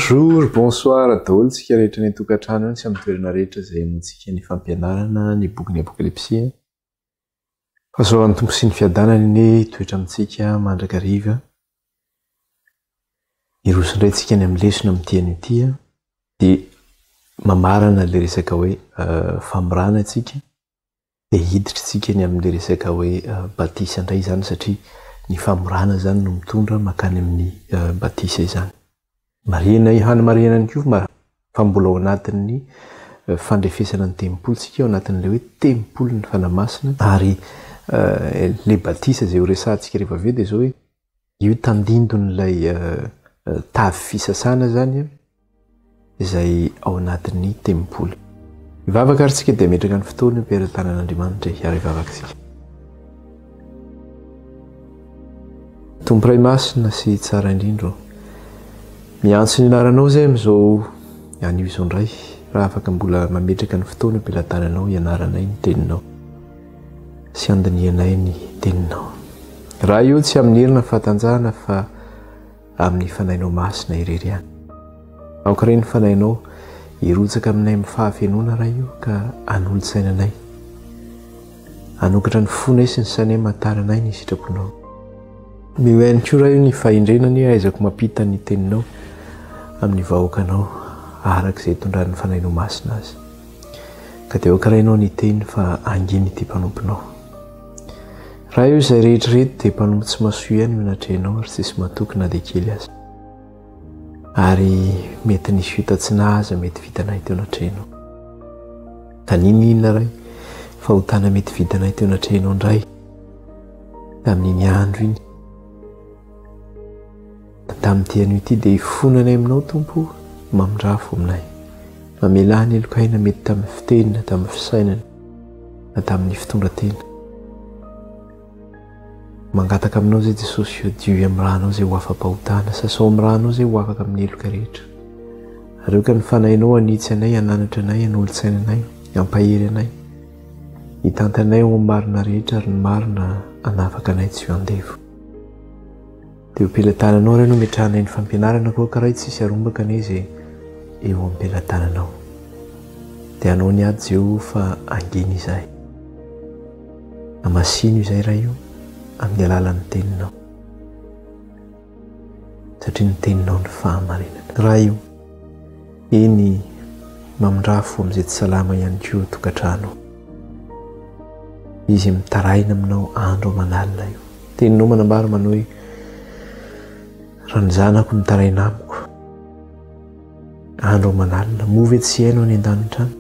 Bonjour, bonsoir daholo tsika rehetra ny tokantrano any sy amin'ny toerana rehetra izay amintsika ny fampianarana ny boky ny apokalipsia. Fahasoavan'ny tompo sy ny fiadanany ny toetra amintsika mandrakariva. Irosondray tsika ny amin'ny lesona amin'ity an'ity dia mamarana le resaka hoe famorana tsika dia hiditra tsika ny amin'ny le resaka hoe batisa indray izany satria ny famorana zany no mitondra makany amin'ny batisa izany. Marina Yohana Mariana ny koa fa mbola ao anatin'ny fandrefesana ny tempolo tsika ao anatin'ilay hoe tempolo ny fanamasina ary le batisa izay ho resahantsika rehefa avy eo dia zao hoe io tandindon'ilay tavy fisasana zany izay ao anatin'ny tempolo. Ivavaka ary tsika dia metraka ny fotoana mpiara-tanan'Andriamanitra hiara ivavaka tsika. Tomporay masina sy tsara indrindra. Miantso ny anaranao zay amin'izao anio izao indray raha afaka mbola mametraka ny fotoana ampilatananao ianaranay ny teninao sy andinianay ny teninao. Raha io tsy amin'ny herina fahatanjahana fa amin'ny fanainao masina irery ihany. Aokare ny fanainao hirotsaka aminay amin'ny fahafenona raha io ka anolo-tsainanay. Anokatra ny fonay sy ny sanay mataranay ny sitraponao. Mio ihany koa raha io ny fahendrenany aizako mampita ny teninao amin'ny vahoakanao arak'izay tondran'ny fanainao masina azy. Ka dia aokarainao ny teny fa anginy ity mpanomponao. Raha io izay rehetrarehetra dia mpanompo tsy mahasoa ihany menatrehanao ary tsisy matoky na dia kely azy. Ary mety nisy fitatsinaza mety vitanay teo anatrehanao. Ka ninona ray fa hotana mety vitanay teo anatrehanao indray tamin'iny andro iny. Tamin'ity anio ity dia hifonanay aminao Tompo mamindrafo aminay. Mamela ny elokaina mety tamin'ny fitenina, tamin'ny fisainana na tamin'ny fitondratena. Mangataka aminao zay Jesosy dio amin'ny ranao zay ho afa-pahotana, sasao amin'ny ranao zay ho afaka amin'ny eloka rehetra. Areo ka ny fanainao anitsy anay, ananatra anay, anolo-tsainanay, ampahery anay. Hitantanay ho marina rehetra ary ny marina anafaka anay tsy ho andevo. Dia ampilatananao ray no metrahanay ny fampianarana koa ka raha tsisy arombaka ane izay eo ampilatananao. Dia anao ny ady Jehova fa anginy izay. Amasino izay raha io amin'ny alalan'ny teninao. Satria ny teninao ny fahamarinana. Raha io eny mamindrafo amin'izay tsy salama ihany koa tokantrano. Izy mitaraina aminao andro aman'alina io. Teninao manambara manao hoe raha ny zanako mitaraina amiko andro aman'alina move tsy hainao any an-danitra any.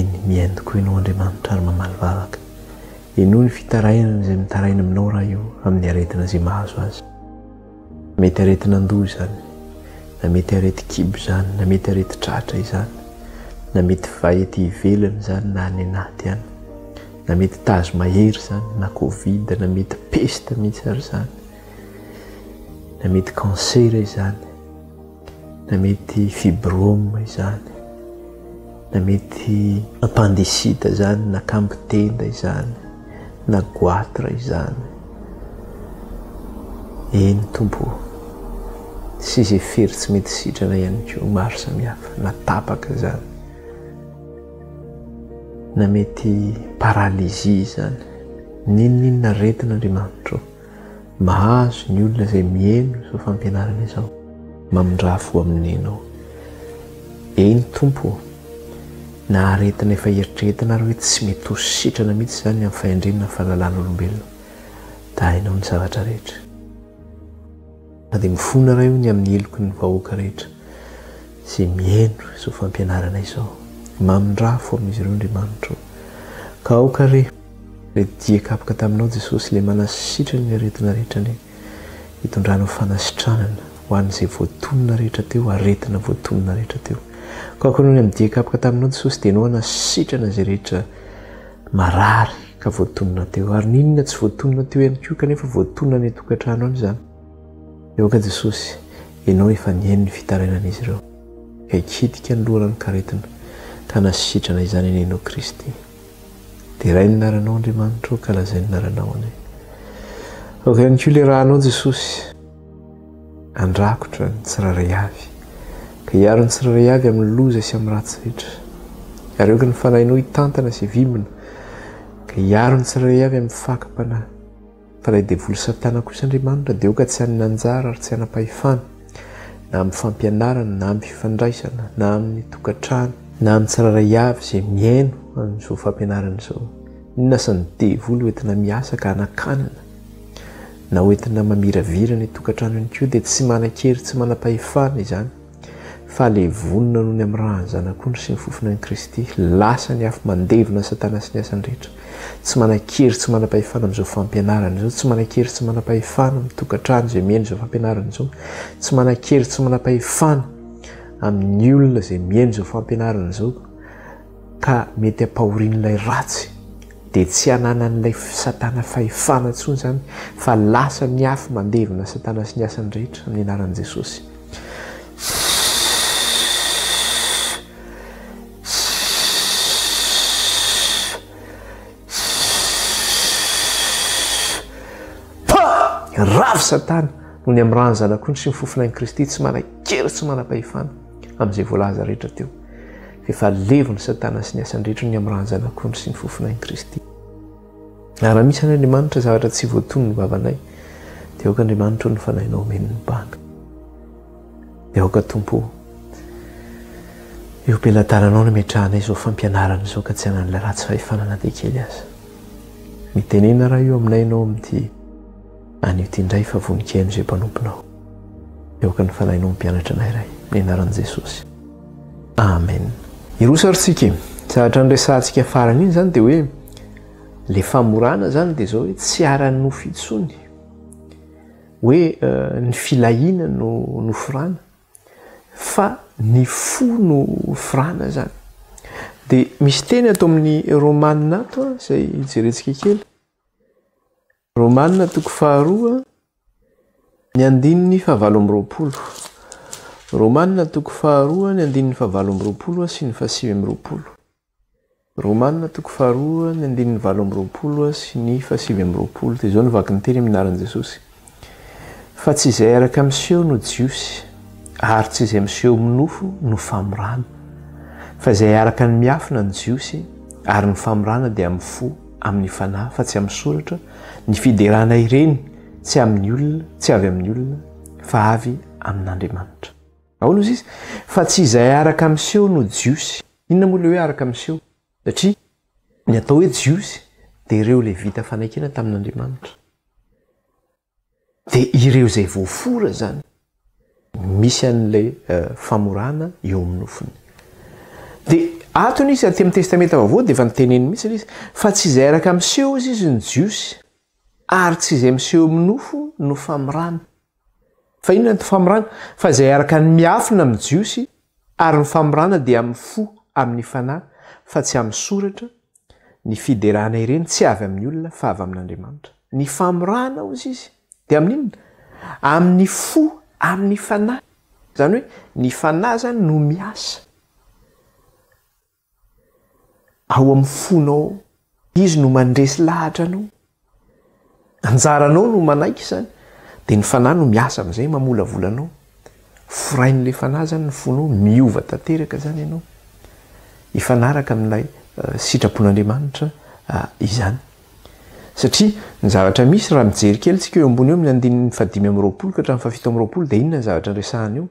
Eny miaindoko ianao Andriamanitra ary mamaly vavaka. Eno ny fitarainana izay mitaraina aminao raha io amin'ny aretina izay mahazo azy. Mety aretina andoha izany, na mety arety kibo izany, na mety arety tratra izany, na mety vahety ivelany izany na any anaty any, na mety tazo mahery izany, na covid, na mety peste mihitsy ary izany, na mety kansera izany, na mety fibrome izany, na mety appendicite izany, na kampitenda izany, na goitre izany. Eny Tompo, sy izay fery tsy mety sitrana ihany koa maro samihafa, na tapaka izany, na mety paralysie izany. Ninona retin'Andriamanitra mahazo ny olona izay mihaino izao fampianarana izao mamindrafo amin'ny enao. Eny Tompo, na aretina efa eritreretina ary hoe tsy mety ho sitrana mihitsy izany amin'ny fahendrenana fahalalàn'olombelona, da hainao ny zavatra rehetra. Na dia mifona raha io ny amin'ny eloko ny vahoaka rehetra izay mihaino izao fampianarana izao mamindrafo amin'izy ireo Andriamanitra. Ka aokare ilay diakapoka taminao Jesosy ilay manasitrana ny aretina rehetra ny hitondranao fanasitranana ho an'izay voatonona rehetra teo, aretina voatonona rehetra teo. Ka akoanao ny amin'ny diakapoka taminao Jesosy dia enao anasitrana izay rehetra marary ka voatonona teo. Ary ninona tsy voatonona teo ihany koa kanefa voatonona ny tokantrano any izany. Eo ka Jesosy, enao efa nihaino ny fitarainan'izy ireo. Ka hikitika ny lohana ny karetina ka nasitrana izany enenao Kristy. Dia ray ny naranao Andriamanitra ka lazay ny naranao anay. Aoka ihany koa ilay rahanao Jesosy, andrakotra ny tsiraray avy ka hiaro ny tsirairay avy amin'ny loza sy amin'ny ratsy rehetra ary eoka ny fanahinao hitantana sy vimbina ka hiaro ny tsirairay avy amin'ny fakam-panahy fa raha devoly satana kosa Andriamanitra dia eoka tsy hanina anjara ary tsy hanapahefana na amin'ny fampianarana na amin'ny fifandraisana na amin'ny tokantrano na amin'ny tsirairay avy izay miaino amin'izao fampianarana izao. Inona sy ny devoly hoentina miasa ka hanakanana na hoentina mamiravirana ny tokantranony koa dia tsy manan-kery tsy manam-pahefana izany fa le vonona noho ny amin'ny raha ny zanak'ondry sy ny fofona ny Kristy lasa ny afo mandevona satana sy ny asany rehetra. Tsy manan-kery tsy manam-pahefana amin'izao fampianarana izao, tsy manan-kery tsy manam-pahefana amin'ny tokantrano izay miaino izao fampianarana izao, tsy manan-kery tsy manam-pahefana amin'ny olona izay miaino izao fampianarana izao ka mety hampahorian'ilay ratsy dia tsy hananan'ilay satana fahefana intsony izany fa lasa ny afo mandevona satana sy ny asany rehetra amin'ny anaran'i Jesosy. Ravy satana noho ny amin'ny rany zanak'ondry sy ny fofona ny Kristy tsy manan-kery tsy manam-pahefana amin'izay voalaza rehetra teo. Efa levo ny satana sy ny asany rehetra ny amin'ny rany zanak'ondry sy ny fofona ny Kristy. Raha misy an'Andriamanitra zavatra tsy voatony ny vavanay dia aoka Andriamanitra ny fanahinao omeny ny banga. Dia aoka Tompo eo am-pelantananao no metrahanay izao fampianarana izao ka tsy hanan'ilay ratsy fahefanana dia kely aza. Mitenena raha io aminay ianao amin'ity anio ty indray fa voninkaino izay mpanomponao. Eoka ny fanahinao mpianatra anay iray ny anaran'i Jesosy. Amen. Irosarotsika zavatra nyresantsika farany iny zany dia hoe le famorana zany dia zao hoe tsy ara-nofo intsony hoe ny filahiana no firana fa ny fo no firana zany. Dia misy teny atao amin'ny Romanina ato izay jerentsika kely. Romanina 2 ny andininy 7. Romanina 2 ny andininy 7 sy ny 8. Romanina 2 ny andininy 7 sy ny 8. Dia izao nivaky ny teny amin'ny anaran'i Jesosy. Fa tsy izay araka miseho no jiosy ary tsy izay miseho minofo no famorana fa izay araka ny miafina ny jiosy ary ny famorana dia amin'ny fo amin'ny fanahy fa tsy amin'ny soratra ny fiderana ireny tsy amin'ny olona tsy avy amin'ny olona fa avy amin'Andriamanitra. Ahoana izy izy? Fa tsy izay araka miseho no jiosy. Inona moa ilay hoe araka miseho? Satria ny atao hoe jiosy dia ireo ilay vita fanaikina tamin'Andriamanitra. Dia ireo izay voafora zany misy an'ilay famorana eo amin'ny nofony. Dia atony izy aty amin'ny testamenta vaovao dia efa niteneny mihitsy izy fa tsy izay araka miseho izy ny jiosy ary tsy izay miseho minofo no famorana. Fa inona ny famorana? Fa izay araka ny miafina amin'ny jiosy ary ny famorana dia amin'ny fo amin'ny fanahy fa tsy amin'ny soratra ny fiderana ireny tsy avy amin'ny olona fa avy amin'Andriamanitra. Ny famorana ozy izy dia amin'inona? Amin'ny fo amin'ny fanahy. Zany hoe ny fanahy zany no miasa ao amin'ny fonao, izy no mandresy lahatra anao, anjaranao no manaiky zany, dia ny fanahy no miasa amin'izay mamolavolanao. Forain'ilay fanahy zany ny fonao, miova tanteraka zany ianao hifanaraka amin'ilay sitrapon'Andriamanitra izany. Satria ny zavatra misy raha mijery kely tsika eo ambony eo amin'ny andininy 520 ka hatramin'ny 720 dia inona ny zavatra nresahana eo?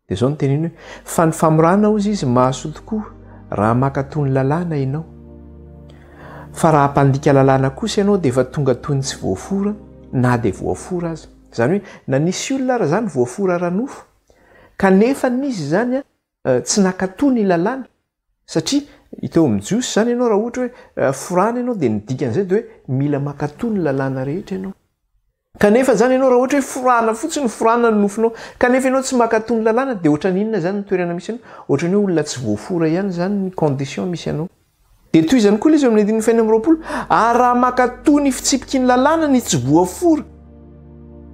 Dia izao no teneny hoe fa ny famorana ozy izy mahasoa tokoa raha maka toy ny lalàna ianao. Fa raha hampandika lalàna kosa ianao dia efa tonga toy ny tsy voafora na dia voafora aza. Zany hoe na nisy olona ara zany voafora ranofo kanefa nisy zany tsy nakatoy ny lalàna. Satria iteo amin'ny jiosy zany ianao raha ohatra hoe forana ianao dia ny dikan'izay dia hoe mila makatoy ny lalàna rehetra ianao. Kanefa zany ianao raha ohatra hoe forana fotsiny forana ny nofinao kanefa ianao tsy makatoy ny lalàna dia ohatran'ny inona zany ny toerana misy ianao? Ohatran'ny hoe olona tsy voafora ihany zany ny condition misy ianao. Dia toy izany koa izy amin'ny andininy 520 ary raha makatoy ny fitsipiky ny lalàna ny tsy voafora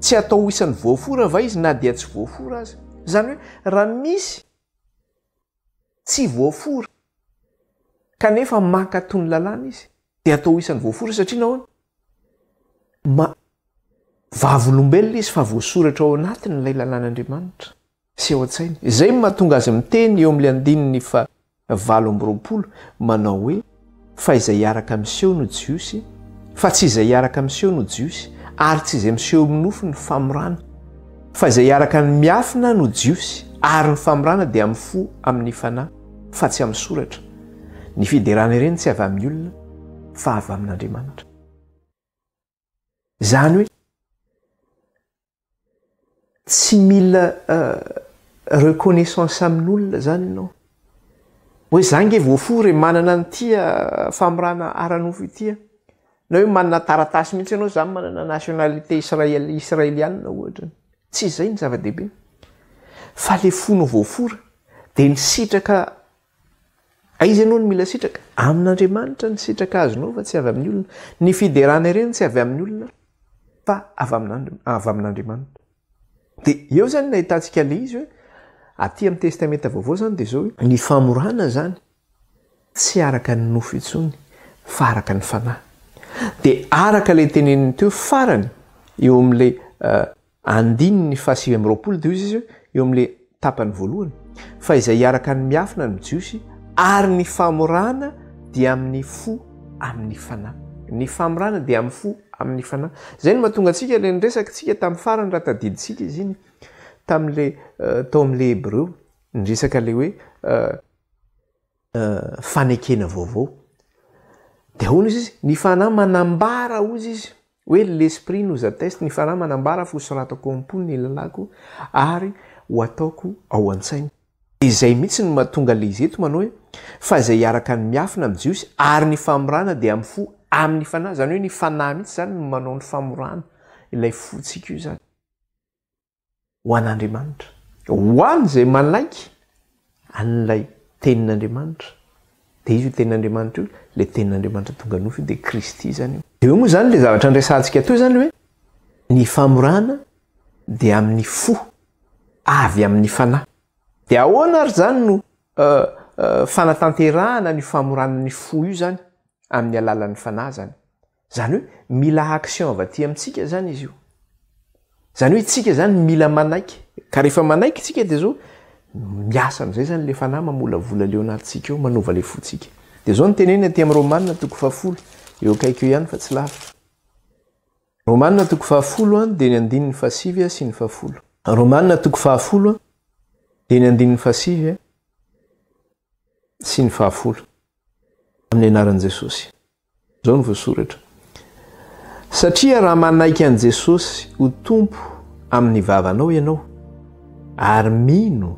tsy atao isan'ny voafora va izy na dia tsy voafora aza. Zany hoe raha misy tsy voafora kanefa makatoy ny lalàna izy dia atao isan'ny voafora satria nahoana vavolombelona izy fa voasoratra ao anatiny ilay lalàn'Andriamanitra. sy eo an-tsaina izay mahatonga azy miteny eo amin'le andininy fa 8 manao hoe fa izay hiaraka miseho no jiosy fa tsy izay hiaraka miseho no jiosy ary tsy izay miseho minofo ny famorana fa izay hiaraka ny miafina no jiosy ary ny famorana dia mifo amin'ny fanahy fa tsy amin'ny soratra ny fiderana ireny tsy avy amin'ny olona fa avy amin'Andriamanitra zany hoe tsy mila reconnaissance amin'olona zany ianao hoe zange voafory manana nytia famorana aranofo itya na hoe manana taratasy mihitsy ianao zany manana nationalité israéliana ohatra tsy izay ny zava-dehibe fa le fonao voafora dia ny sitraka aiza ianao no mila sitraka amin'Andriamanitra ny sitraka azonao fa tsy avy amin'ny olona ny fiderana ireny tsy avy amin'ny olona fa avy amin'Andriamanitra dia eo zany nahitantsika le izy hoe aty amin'ny testamenta vaovao zany dia zao hoe ny famorana zany tsy araka ny nofo intsony fa araka ny fanahy dia araka le teneniny teo farany eo amin'le andininy fahasivy amby roapolo dia izy eo amin'le tapany voalohany fa izay hiaraka ny miafina ny jiosy ary ny famorana dia amin'ny fo amin'ny fanahy ny famorana dia amin'ny fo amin'ny fanahy zay no mahatonga antsika le niresaka tamin'ny farany raha tadiditsika izy iny tamin'le tao amin'le Hébreu nyresaka le hoe fanekena vaovao dia ahoana izy ny fanahy manambara ozy izy hoe l'esprit nous atteste ny fanahy manambara fosoratako am-pony ny lalako ary ho ataoko ao an-tsaina izay mihitsy no mahatonga le izy eto manao hoe fa izay hiaraka ny miafina amin'ny jiosy ary ny famorana dia amin'ny fo amin'ny fanahy zany hoe ny fanahy mihitsy zany no manao ny famorana ilay fotsika io zany ho an'Andriamanitra ho an'izay manaiky an'ilay tenin'Andriamanitra dia izy io tenin'Andriamanitra io le tenin'Andriamanitra tonga nofo io dia Kristy zany io dia eo moa zany le zavatra nresantsika teo zany hoe ny famorana dia amin'ny fo avy amin'ny fanahy dia ahoana ary zany no fanatanterahana ny famoranany fo io zany amin'ny alalan'ny fanahy zany zany hoe mila action avy aty amintsika zany izy io zany hoe itsika zany mila manaiky ka rehefa manaiky itsika dia zao miasa amin'izay zany le fanahy mamolavola leo anatintsika eo manova le fotsika dia zao ny teneny aty amin'ny Romanina 10 eo akaiky eo ihany fa tsy lavitra Romanina 10 dia ny 9 sy ny 10 Romanina 10 dia ny 9 sy ny 10 amin'ny anaran'i Jesosy zao no voasoratra satria raha manaiky an' Jesosy ho tompo amin'ny vavanao ianao ary mino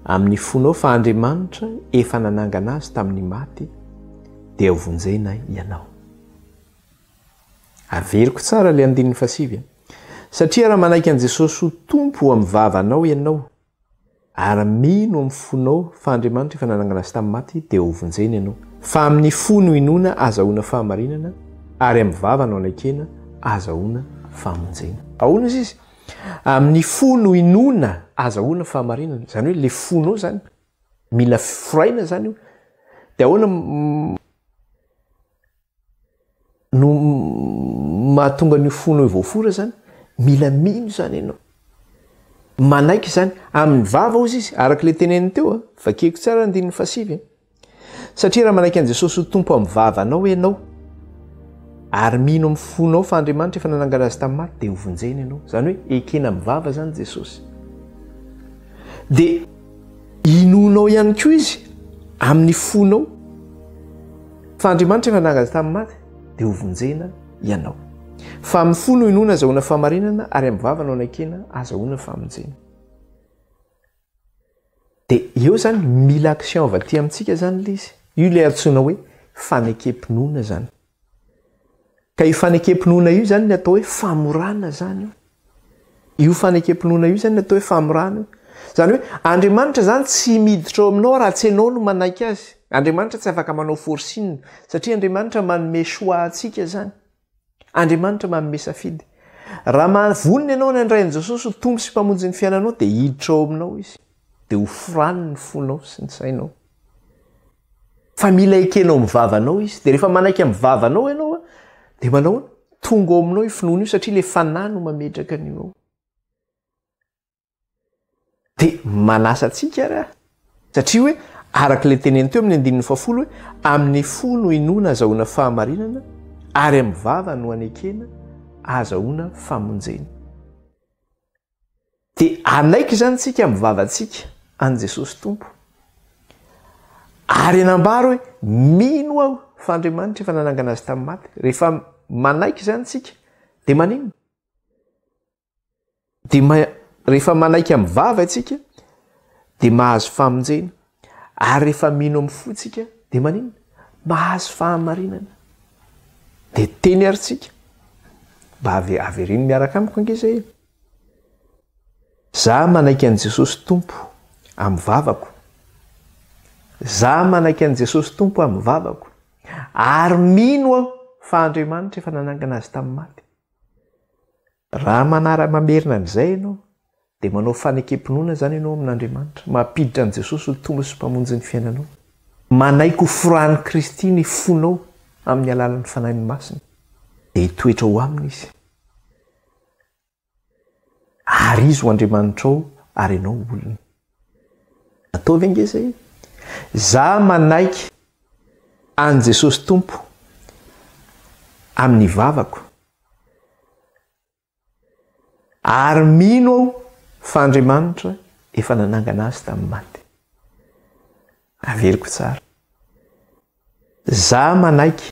amin'ny fonao fa Andriamanitra efa nanangana azy tamin'ny maty dia hovonjena ianao averiko tsara le 9 satria raha manaiky an' Jesosy ho tompo amin'ny vavanao ianao ary mino amin'ny fonao fa Andriamanitra efa nanangana azy tamin'ny maty dia hovonjena ianao fa amin'ny fo no inona azahoana fahamarinana ary amin'ny vava no anakena azahoana fahamonjena ahoana izy amin'ny fo no inona azahoana fahamarinana zany hoe le fonao zany mila foraina zany io dia ahoana no mahatonga ny fonao voafora zany mila mino zany ianao manaiky zany amin'ny vava ozy izy araka le teneniny teo vakeko tsara 9 satria raha manaiky an' Jesosy ho tompo amin'ny vavanao ianao ary mino amin'ny fonao fa Andriamanitra efa nanangana azy tamin'ny maty dia hovonjena ianao zany hoe ekena amin'ny vava zany Jesosy dia inonao ihany koa izy amin'ny fonao fa Andriamanitra efa nanangana azy tamin'ny maty dia hovonjena ianao fa amin'ny fo no inona azahoana fahamarinana ary amin'ny vava no anakena azahoana fahamonjena dia eo zany mila action avy aty amintsika zany le izy io le antsoina hoe fanekempinoana zany ka io fanekempinoana io zany ny atao hoe famorana zany io fanekempinoana io zany ny atao hoe famorana zany hoe Andriamanitra zany tsy miditra ao aminao raha tsy ianao no manaiky azy Andriamanitra tsy afaka manao forcine satria Andriamanitra manome choix atsika zany Andriamanitra manome safidy raha mavonina ianao ny andrain'i Jesosy ho tompo sy mpamonjy ny fiainanao dia hiditra ao aminao izy dia ho forany ny fonao sy ny sainao fa mila ekenao mivavanao izy dia rehefa manaiky amin'ny vavanao ianao dia manao tonga ao aminao io finoana io satria le fanahy no mametraka an'io ao dia manasa antsika raha satria hoe arak'ilay teneny teo amin'ny 10 hoe amin'ny fo no inoana azahoana fahamarinana ary amin'ny vava no anekena azahoana famonjena. dia anaiky izany tsika amin'ny vavantsika an' Jesosy Tompo ary anambaro hoe mino aho fa Andriamanitra efa nanangana azy tamin'ny maty. Rehefa manaiky izany tsika dia manino dia rehefa manaiky amin'ny vava itsika dia mahazo famonjena ary rehefa mino amin'ny fo tsika dia manino mahazo fahamarinana. dia teny ary tsika mba averiny miaraka amiko angezay za manaiky an' Jesosy Tompo amin'ny vavako, za manaiky an' Jesosy Tompo amin'ny vavako ary mino aho fa Andriamanitra efa nanangana azy tamin'ny maty. Raha manara-mamerina an'izay ianao dia manao fanekem-pinoana zany ianao amin'Andriamanitra, mampiditra an' Jesosy ho tombo sy mpamonjy ny fiainanao, manaiky ho forahan'i Kristy ny fonao amin'ny alalan'ny fanahy masina dia hitoetra ho aminy izy ary izy ho Andriamanitra ao ary ianao olona. Ataovy ange zay za manaiky an' Jesosy Tompo amin'ny vavako ary mino aho fa Andriamanitra efa nanangana azy tamin'ny maty. Averiko tsara. Za manaiky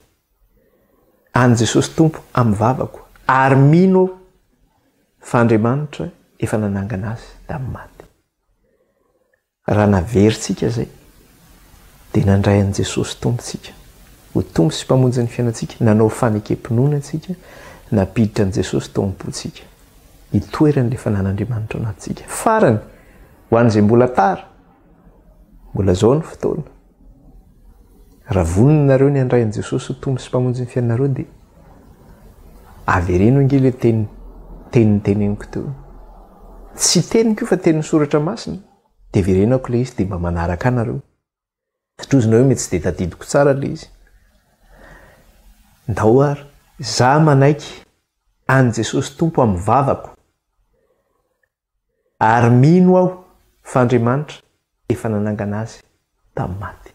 an' Jesosy Tompo amin'ny vavako ary mino aho fa Andriamanitra efa nanangana azy tamin'ny maty. Raha naverintsika zay dia nandray an' Jesosy Tompontsika ho tombo sy mpamonjy ny fiainantsika, nanao fanekem-pinoana antsika, napiditra an' Jesosy tao am-pontsika hitoeran'ilay fanan'Andriamanitra ao anatintsika. Farany ho an'izay mbola tara, mbola zao ny fotoana, raha voninareo ny andray an' Jesosy ho tombo sy mpamonjy ny fiainanareo dia avereno ange ilay teneniko teo. Tsy teniko io fa tenin'ny soratra masina dia verenako ilay izy dia mba manaraka anareo. Tatrozina hoe mety tsy dia tadidiko tsara ilay izy. Ndao ary za manaiky an' Jesosy Tompo amin'ny vavako ary mino aho fa Andriamanitra efa nanangana azy tamin'ny maty.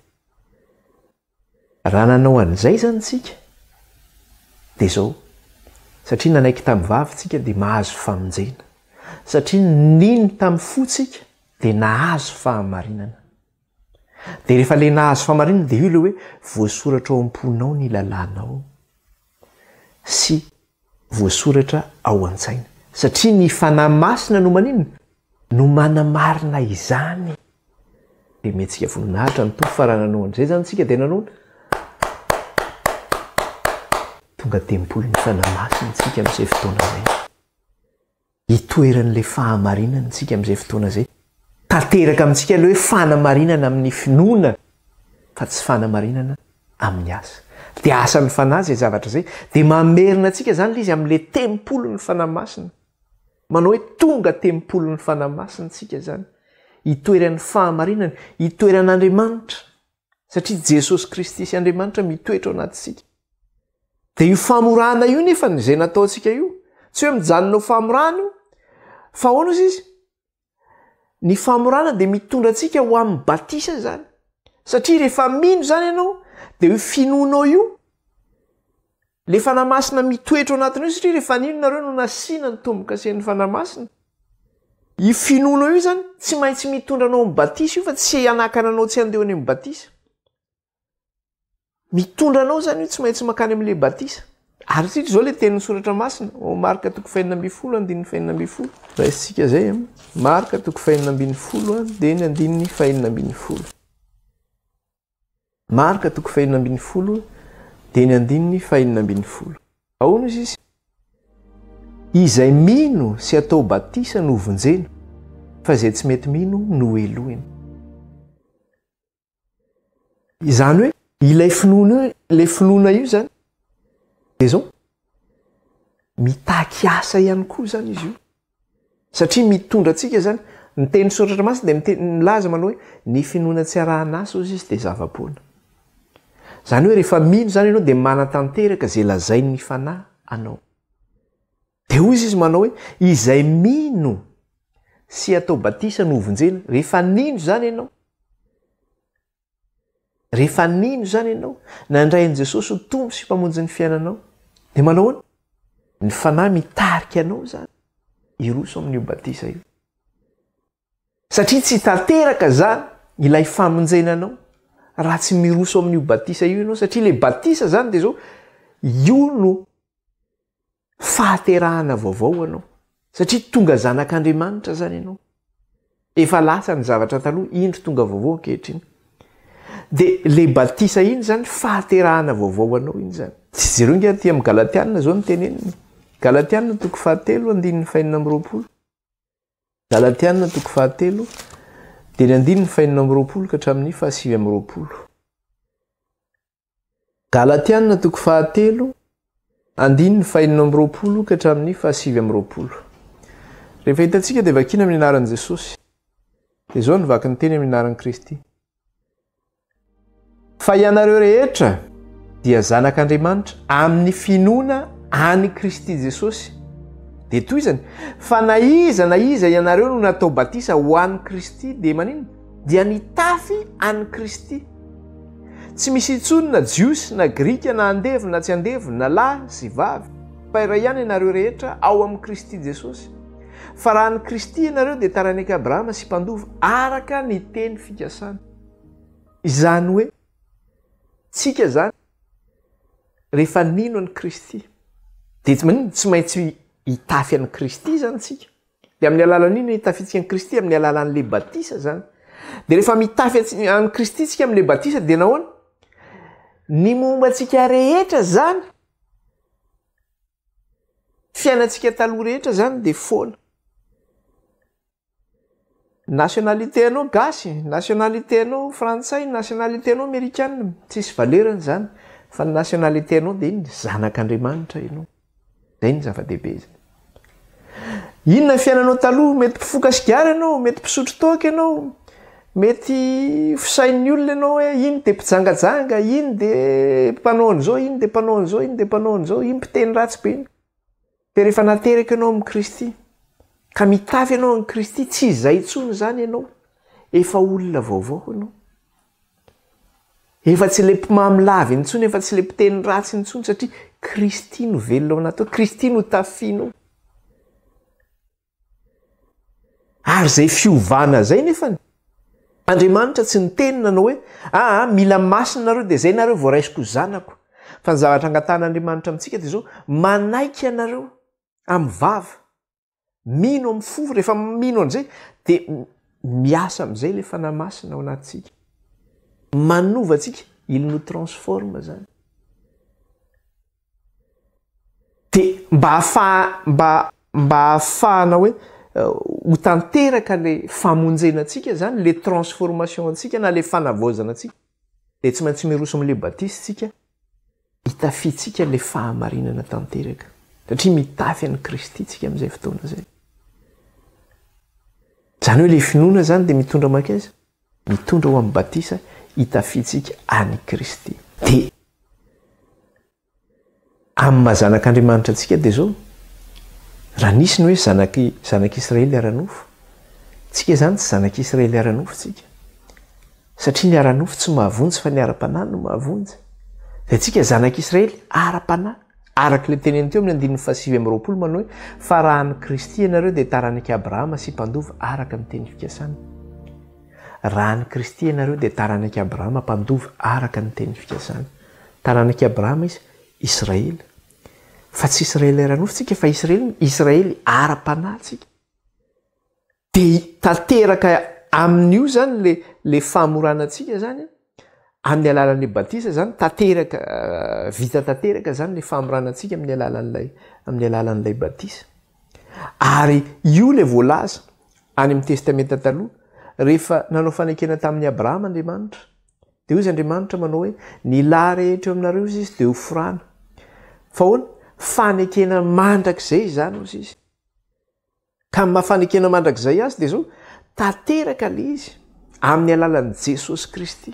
Raha nanao an'izay zany tsika dia zao, satria nanaiky tamin'ny vavantsika dia mahazo famonjena, satria nino tamin'ny fotsika dia nahazo fahamarinana. Dia rehefa ilay nahazo fahamarinana dia io ilay hoe voasoratra ao am-ponao ny lalànao sy voasoratra ao an-tsaina, satria ny fanahy masina no manino no manamarina izany. Dia mentsika voninahitra ny tompo fa raha nanao an'izay zany tsika dia nanao tonga tempolo ny fanahy masina tsika amin'izay fotoana zay, hitoeran'ilay fahamarinana tsika amin'izay fotoana zay, tanteraka amintsika ilay hoe fanamarinana amin'ny finoana fa tsy fanamarinana amin'ny asa. Dia asan'ny fanahy zay zavatra zay dia mamerina antsika zany ilay izy amin'ilay tempolo ny fanahy masina, manao hoe tonga tempolo ny fanahy masina tsika zany, hitoeran'ny fahamarinana, hitoeran'Andriamanitra, satria Jesosy Kristy sy Andriamanitra mitoetra ao anatintsika. Dia io famorana io nefa izay nataontsika io tsy hoe mijanona famorana io fa ahoana izy? Ny famorana dia mitondra antsika ho amin'ny batisa zany, satria rehefa mino zany ianao dia io finoanao io le fanahy masina mitoetra ao anatinao, satria rehefa nino nareo no nasiana ny tombo-kasen'ny fanahy masina, io finoanao io zany tsy maintsy mitondra anao amin'ny batisa io fa tsy hanakana anao tsy handeha any amin'ny batisa. Mitondra anao zany io tsy maintsy makany amin'ilay batisa. Ary sitry zao ilay tenin'ny soratra masina ao Marka 4:2. Raisitsika zay Marka 4:2 dia ny 4:2. Marka 4:2 dia ny 4:2. Ahoana izy? Izay mino sy atao batisa no vonjena, fa izay tsy mety mino no elohina. Izany hoe ilay finoana io zany dia zao mitaky asa ihany koa zany izy io, satria mitondra antsika zany ny teny soratra masina dia milaza manao hoe ny finoana tsy arahan'asa izy dia zava-poana. Zany hoe rehefa mino zany ianao dia manatanteraka izay lazain'ny fanahy anao. Dia hoy izy manao hoe izay mino sy atao batisa no ovonjena rehefa nino zany ianao nandray an' Jesosy ho tombo sy mpamonjy ny fiainanao de manahoana ny fanahy mitarika anao zany iroso amin'io batisa io satria tsy tanteraka zany ilay famonjenanao raha tsy miroso amin'io batisa io ianao satria le batisa zany de zao io no fahaterahana vaovao anao satria tonga zanak'Andriamanitra zany ianao efa lasa ny zavatra taloha indro tonga vaovao ankehitriny de le batisa iny zany fahaterahana vaovao anao iny zany tsy zereo nge aty amin'ny Galatiana zao ny teneniny Galatiana toko 7 andininy 4 Galatiana toko 7 de ny andininy 4 ka hatramin'ny 7 Galatiana toko 7 andininy 4 ka hatramin'ny 7 rehefa hitantsika de vakina amin'ny anaran'i Jesosy de zao nyvaky ny teny amin'ny anaran'i Kristy fa ianareo rehetra dia zanak'Andriamanitra amin'ny finoana any Kristy Jesosy de toy izany fa na iza ianareo no natao batisa ho any Kristy de manino dia nitafy any Kristy tsy misy intsony na jiosy na grika na andevy na tsy andevy na lahy sy vavy fa iray ihany ianareo rehetra ao amin'ny Kristy Jesosy fa raha any Kristy ianareo de taranak'i Abrahama sy mpandova araka ny teny fikasana izany hoe tsika zany rehefa nino any Kristy de tsy maintsy hitafy any Kristy zany tsika de amin'ny alalan'iny hitafitsika any Kristy amin'ny alalan'le batisa zany de rehefa mitafy any Kristy tsika amin'le batisa de nahoana ny mombatsika rehetra zany fiainatsika taloha rehetra zany de foana nationalité anao gasy nationalité anao frantsay nationalité anao amerikana tsisy valerany zany fa ny nationalité anao de iny zanak'Andriamanitra ianao zay ny zava-dehibe zany inona fiainanao taloha mety mpifoka sigara ianao mety mpisotro toaka ianao mety fisain'ny olona ianao hoe iny de mpijangajanga iny de mpanao an'izao iny de mpanao an'izao iny de mpanao an'izao iny mpiteny ratsy be iny de rehefa nateraka ianao amin'ny Kristy ka mitafy ianao amin'ny Kristy tsy izay intsony zany ianao efa olona vaovao ianao efa tsy le mpimamilavy intsony efa tsy le mpiteny ratsy intsony satria Kristy no velona ao anaty ao Kristy no tafianao ary zay fiovana zay nefany Andriamanitra tsy niteny nanao hoe mila masina nareo de zay nareo vao raisiko zanako fa ny zavatra angatan'Andriamanitra amintsika de zao manaiky anareo amin'ny vava mino amin'ny fo rehefa mino an'izay de miasa amin'izay le fanamasina ao anatsika manovatsika il nous transforme zany de mba ahafahana hoe ho tanteraka le famonjenantsika zany le transformation antsika na le fanavaozana antsika de tsy maintsy miroso amin'le batisa tsika hitafitsika le fahamarinana tanteraka satria mitafy any Kristy tsika amin'izay fotoana zay zany hoe le finoana zany de mitondra makaiza mitondra ho amin'ny batisa hitafitsika any Kristy de amin'ny mahazanak'Andriamanitra antsika de zao raha nisy ny hoe zanak'Israely ara-nofo tsika zany tsy zanak'Israely ara-nofo tsika satria ny ara-nofo tsy mahavonjy fa ny ara-panahy no mahavonjy de tsika zanak'Israely ara-panahy araka le teneny teo amin'ny 9:20 manao hoe fa raha any Kristy ianareo de taranak'i Abrahama sy mpandova araka ny teny fikasana raha any Kristy ianareo de taranak'i Abrahama mpandova araka ny teny fikasana taranak'i Abrahama izy Israely fa tsy Israely ara-nofo tsika fa Israely ara-panahy tsika de tanteraka amin'io zany le famoranantsika zany amin'ny alalan'le batisa zany vita tanteraka zany le famoranantsika amin'ny alalan'ilay batisa ary io le voalaza any amin'ny testamenta taloha rehefa nanao fanekena tamin'ny Abrahama Andriamanitra de hoy izy Andriamanitra manao hoe ny lahy rehetra eo aminareo izy de hofrana fa hoana fanekena mandrak'izay zany ozy izy ka mahafanekena mandrak'izay azy de zao tanteraka le izy amin'ny alalan'i Jesosy Kristy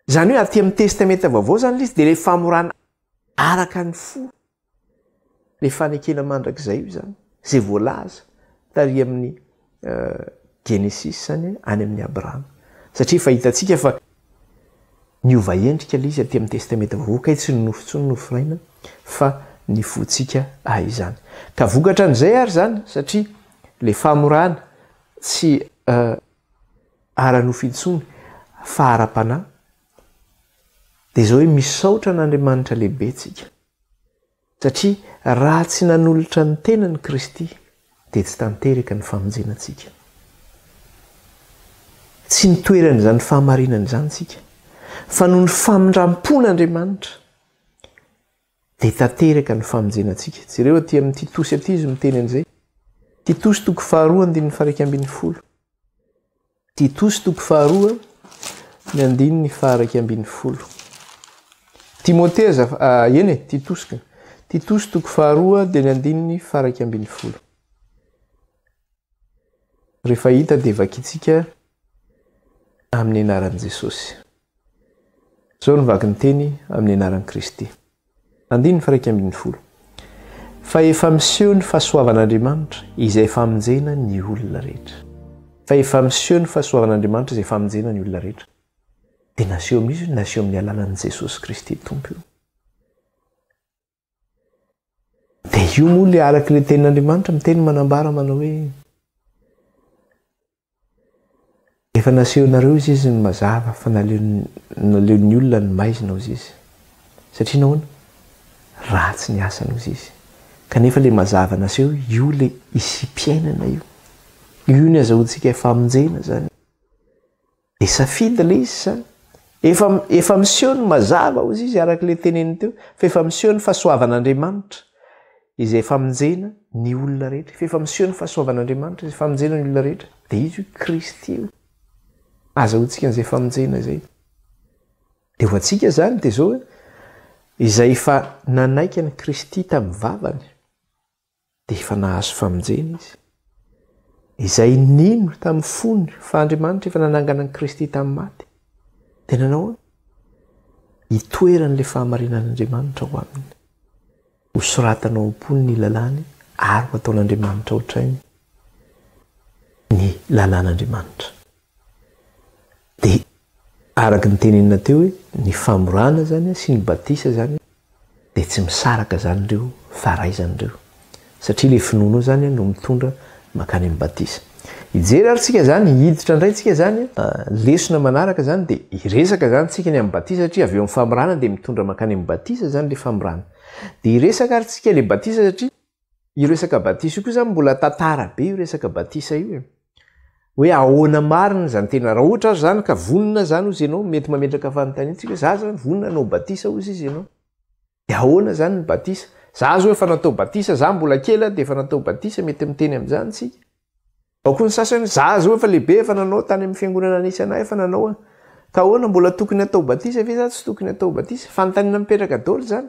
zany hoe aty amin'ny testamenta vaovao zany le izy de le famorana araka ny fo le fanekena mandrak'izay io zany zay voalaza tary amin'ny Genesis zany any amin'ny Abrahama satria fahitantsika fa niova endrika ilay izy aty amin'ny testamenta vaovao kay tsy nonofo noforaina fa ny fontsika izany ka vokatra an'izay ary zany satria le famorana tsy ara-nofo intsony fa ara-panahy dia zao hoe misaotra n'Andriamanitra lehibe tsika satria raha tsy nanolotra ny tenany Kristy dia tsy tanteraka ny famonjenantsika tsy nitoerana izany fahamarinana izany tsika fa noho ny famindram-pon'Andriamanitra dia tanteraka ny famonjenantsika jereo aty amin'ny Titosy aty izy miteny an'izay Titosy 2:9 Titosy 2:9 Timothée eny Titosy Titosy 2:9 rehefa hita dia vakitsika amin'ny anaran'i Jesosy zao nivaky ny teny amin'ny anaran'i Kristy 2:9 fa efa miseho ny fahasoavan'Andriamanitra izay famonjena ny olona rehetra fa efa miseho ny fahasoavan'Andriamanitra izay famonjena ny olona rehetra dia naseho amin'ny alalan'i Jesosy Kristy tompo io dia io moa le araka ilay tenin'Andriamanitra miteny manambara manao hoe efa nasehonareo izy ny mazava fa naleon'ny olona ny maizina ozy izy satria nahoana ratsy ny asana ozy izy kanefa le mazava naseho io le isym-piainana io ny azahoantsika famonjena zany dia safidy le izy zany efa miseho ny mazava ozy izy araka le teneny teo fa efa miseho ny fahasoavan'Andriamanitra izay famonjena ny olona rehetra fa efa miseho ny fahasoavan'Andriamanitra izay famonjena ny olona rehetra dia izy io Kristy io azahoantsika an'izay famonjena izay dia ho antsika zany dia zao izay efa nanaiky ny Kristy tamin'ny vavany dia efa nahazo famonjena izy izay nino tamin'ny fony fa Andriamanitra efa nanangana ny Kristy tamin'ny maty dia nanao hitoeran'ilay fahamarinan'Andriamanitra ho aminy ho soratanao am-pony ny lalàny ary ho ataon'Andriamanitra ohatrainy ny lalàn'Andriamanitra dia araka ny tenenina teo hoe ny famorana zany sy ny batisa zany dia tsy misaraka zany ireo faraizan'ireo satria le finoana zany no mitondra makany amin'ny batisa hijery ary tsika zany hiditra indray tsika zany lesona manaraka zany dia iresaka zany tsika ny amin'ny batisa satria avy eo amin'ny famorana dia mitondra makany amin'ny batisa zany le famorana dia iresaka ary tsika le batisa satria io resaka batisa io koa zany mbola tantara be io resaka batisa io hoe ahoana marina zany tena raha ohatra azy zany ka vonona zany ozy ianao mety mametraka fanontaniantsika za zany vonona nao batisa ozy izy ianao dia ahoana zany ny batisa za zo efa natao batisa za mbola kely dia efa natao batisa mety miteny amin'izany tsika ao koa ny sasany za zo efa lehibe efa nanao tany amin'ny fiangonana anisana efa nanao ka ahoana mbola tokony atao batisa ve za tsy tokony atao batisa fanontaniana mipetraka daholo zany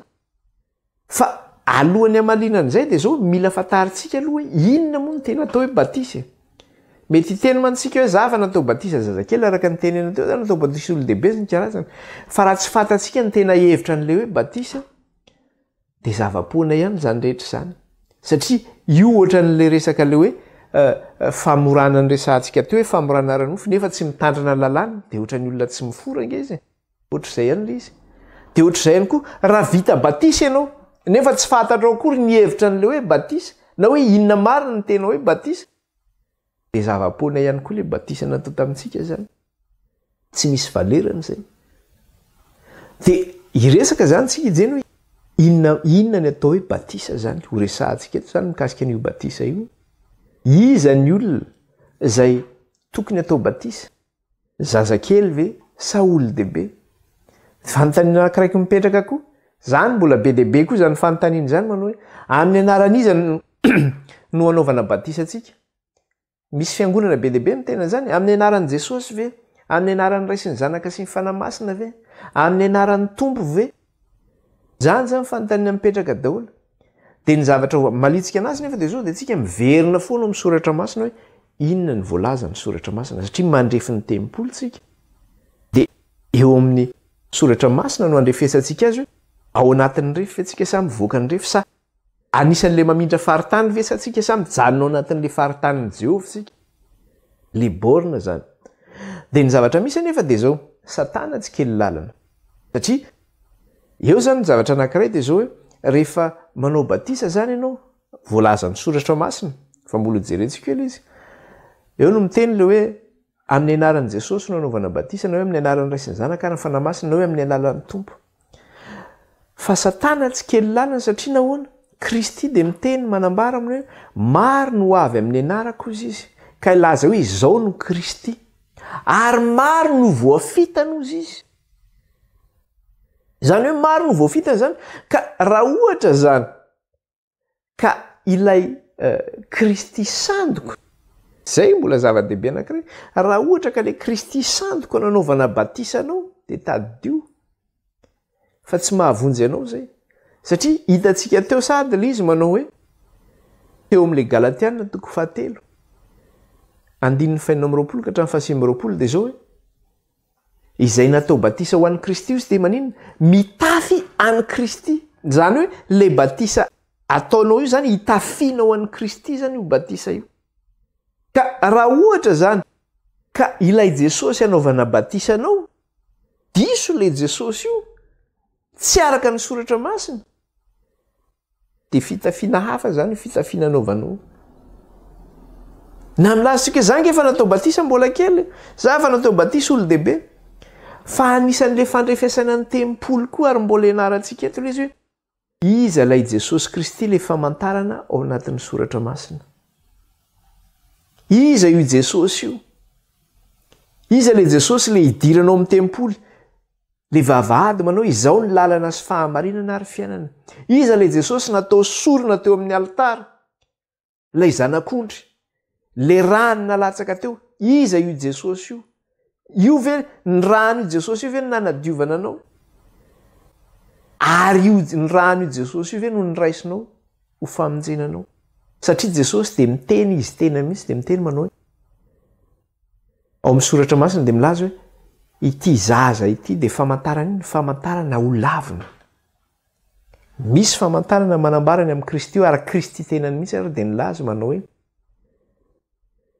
fa alohan'ny hamalinan'izay dia zao mila fantaritsika aloha hoe inona moa no tena atao hoe batisa mety teny mantsika hoe za fa natao batisa zazakely araka ny tenena teo zany natao batisa olo-dehibe ny karazana fa raha tsy fantatsika ny tena hevitra n'le hoe batisa dia zava-poana ihany zany rehetra zany satria io ohatra n'le resaka le hoe famorana ny resantsika teo hoe famorana ara-nofo nefa tsy mitandrina lalàna dia ohatra ny olona tsy miforanga izy ohatr'izay ihany le izy dia ohatr'izay ihany koa raha vita batisa ianao nefa tsy fantatrao akory ny hevitra n'le hoe batisa na hoe inona marina ny tena hoe batisa dia zava-poana ihany koa le batisa natao tamintsika zany tsy misy valerana zay dia iresaka zany tsika ijeny hoe inona ny atao hoe batisa zany ho resantsika eto zany mikasika an'io batisa io iza ny olona izay tokony atao batisa zazakely ve sa olo-dehibe fanontaniana anankiray mipetraka koa zany mbola be dehibe koa zany fanontaniana zany manao hoe amin'ny anaran'iza no anaovana batisa atsika misy fiangonana be dehibe mitena zany amin'ny anaran'i Jesosy ve amin'ny anaran'ny Ray sy ny Zanaka sy ny fanamasina ve amin'ny anaran'ny Tompo ve zany fanontaniana mipetraka daholo dia ny zavatra malitsika anazy nefa dia zao dia tsika miverina foana amin'ny soratra masina hoe inona ny voalaza ny soratra masina satria mandrefy ny tempolo tsika dia eo amin'ny soratra masina no andrefesantsika azy hoe ao anatin'ny refy fe tsika samy voaka ny refy sa anisan'le mamindra faritany ve sa tsika samy janonao anatin'le faritanyny Jehovah sika le borna zany de ny zavatra misy anefa de zao satana tsy kely lalana satria eo zany ny zavatra anankiray de zao hoe rehefa manao batisa zany ianao voalazany soratra masina fa mbola jerentsika elo izy eo no miteny le hoe amin'ny anaran'i Jesosy no anaovana batisa na hoe amin'ny anaran'ny Ray sy ny Zanaka na fanamasina na hoe amin'ny alalan'ny Tompo fa satana tsy kely lalana satria nahoana Kristy de miteny manambara aminy hoe maro no avy amin'ny anarako izy izy ka ilaza hoe izao no Kristy ary maro no voafitana ozy izy zany hoe maro no voafitana zany ka raha ohatra zany ka ilay Kristy sandoko zay mbola zava-dehibe anankiray raha ohatra ka le Kristy sandoko nanaovana batisa anao de tadio fa tsy mahavonjy anao zay satria hitantsika teo sady le izy manao hoe teo amin'le Galatiana toko 7 andininy fainina am'roapolo ka hatramin'ny fahasimy am'roapolo de zao hoe izay natao batisa ho an'ny Kristy izy de maninona mitafy an'ny Kristy zany hoe le batisa ataonao io zany hitafiana ho an'ny Kristy zany io batisa io ka raha ohatra zany ka ilay Jesosy anaovana batisa anao diso le Jesosy io tsy araka ny soratra masina de fitafiana hafa zany fitafiana anaovanao na milazatsika zangy efa natao batisa mbola kely za efa natao batisa olo dehibe fa anisan'le fandrefesana ny tempolo koa ary mbola ianarantsika eto le izy hoe iza lay Jesosy Kristy le famantarana ao anatin'ny soratra masina iza io Jesosy io iza le Jesosy le hidiranao amin'ny tempoly le vavahady manao izao ny lalana sy fahamarinana ary fiainana iza le Jesosy natao sorona teo amin'ny altara lay zanak'ondry le rano nalatsaka teo iza io Jesosy io ve ny rano io Jesosy io ve ny nanadiovana anao ary io ny rano io Jesosy io ve no nyraisinao ho famonjenanao satria Jesosy de miteny izy tena mihitsy de miteny manao ao amin'ny soratra masina de milaza hoe ity zaza ity de famantarana iny famantarana ho lavina misy famantarana manambarany amin'ny Kristy io ary Kristy tenany mihitsy ary de nilaza manao hoe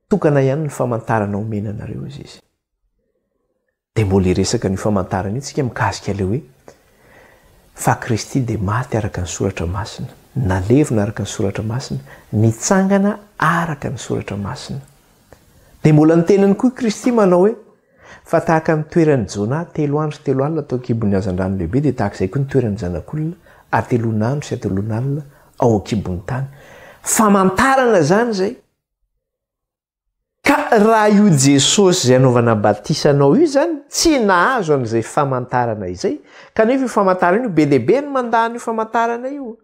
tokana ihany ny famantarana omenanareo izy de mbola iresaka ny famantarana io tsika mikasika le hoe fa Kristy de maty araka ny soratra masina nalevina araka ny soratra masina nitsangana araka ny soratra masina de mbola nitenany koa Kristy manao hoe fa tahaka ny toeran'ny Jona 3 andro 3 alina tao akibon'ny hazan-drano lehibe de tahak'izay koa ny toeran'ny zanak'olona atelonandro sy atelonalina ao akibon'ny tany famantarana zany zay ka raha io Jesosy zay anaovana batisanao io zany tsy nahazo an'izay famantarana izay kanefa io famantarana io be dehibe ny mandany io famantarana io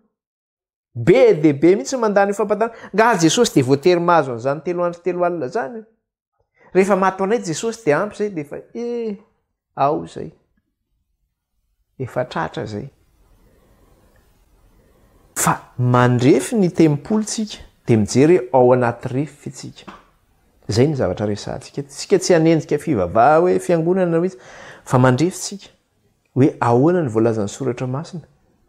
be dehibe mihitsy mandany io famantarana nga Jesosy de voatery mahazo an'izany 3 andro 3 alina zany rehefa maty anay Jesosy de ampy zay de fa ao zay efa tratra zay fa mandrefy ny tempolontsika de mijery ao anaty refy fitsika zay ny zavatra resantsika tsika tsy hanendrika fivavaha hoe fiangonana mihitsy fa mandrefitsika hoe ahoana ny voalazan'ny soratra masina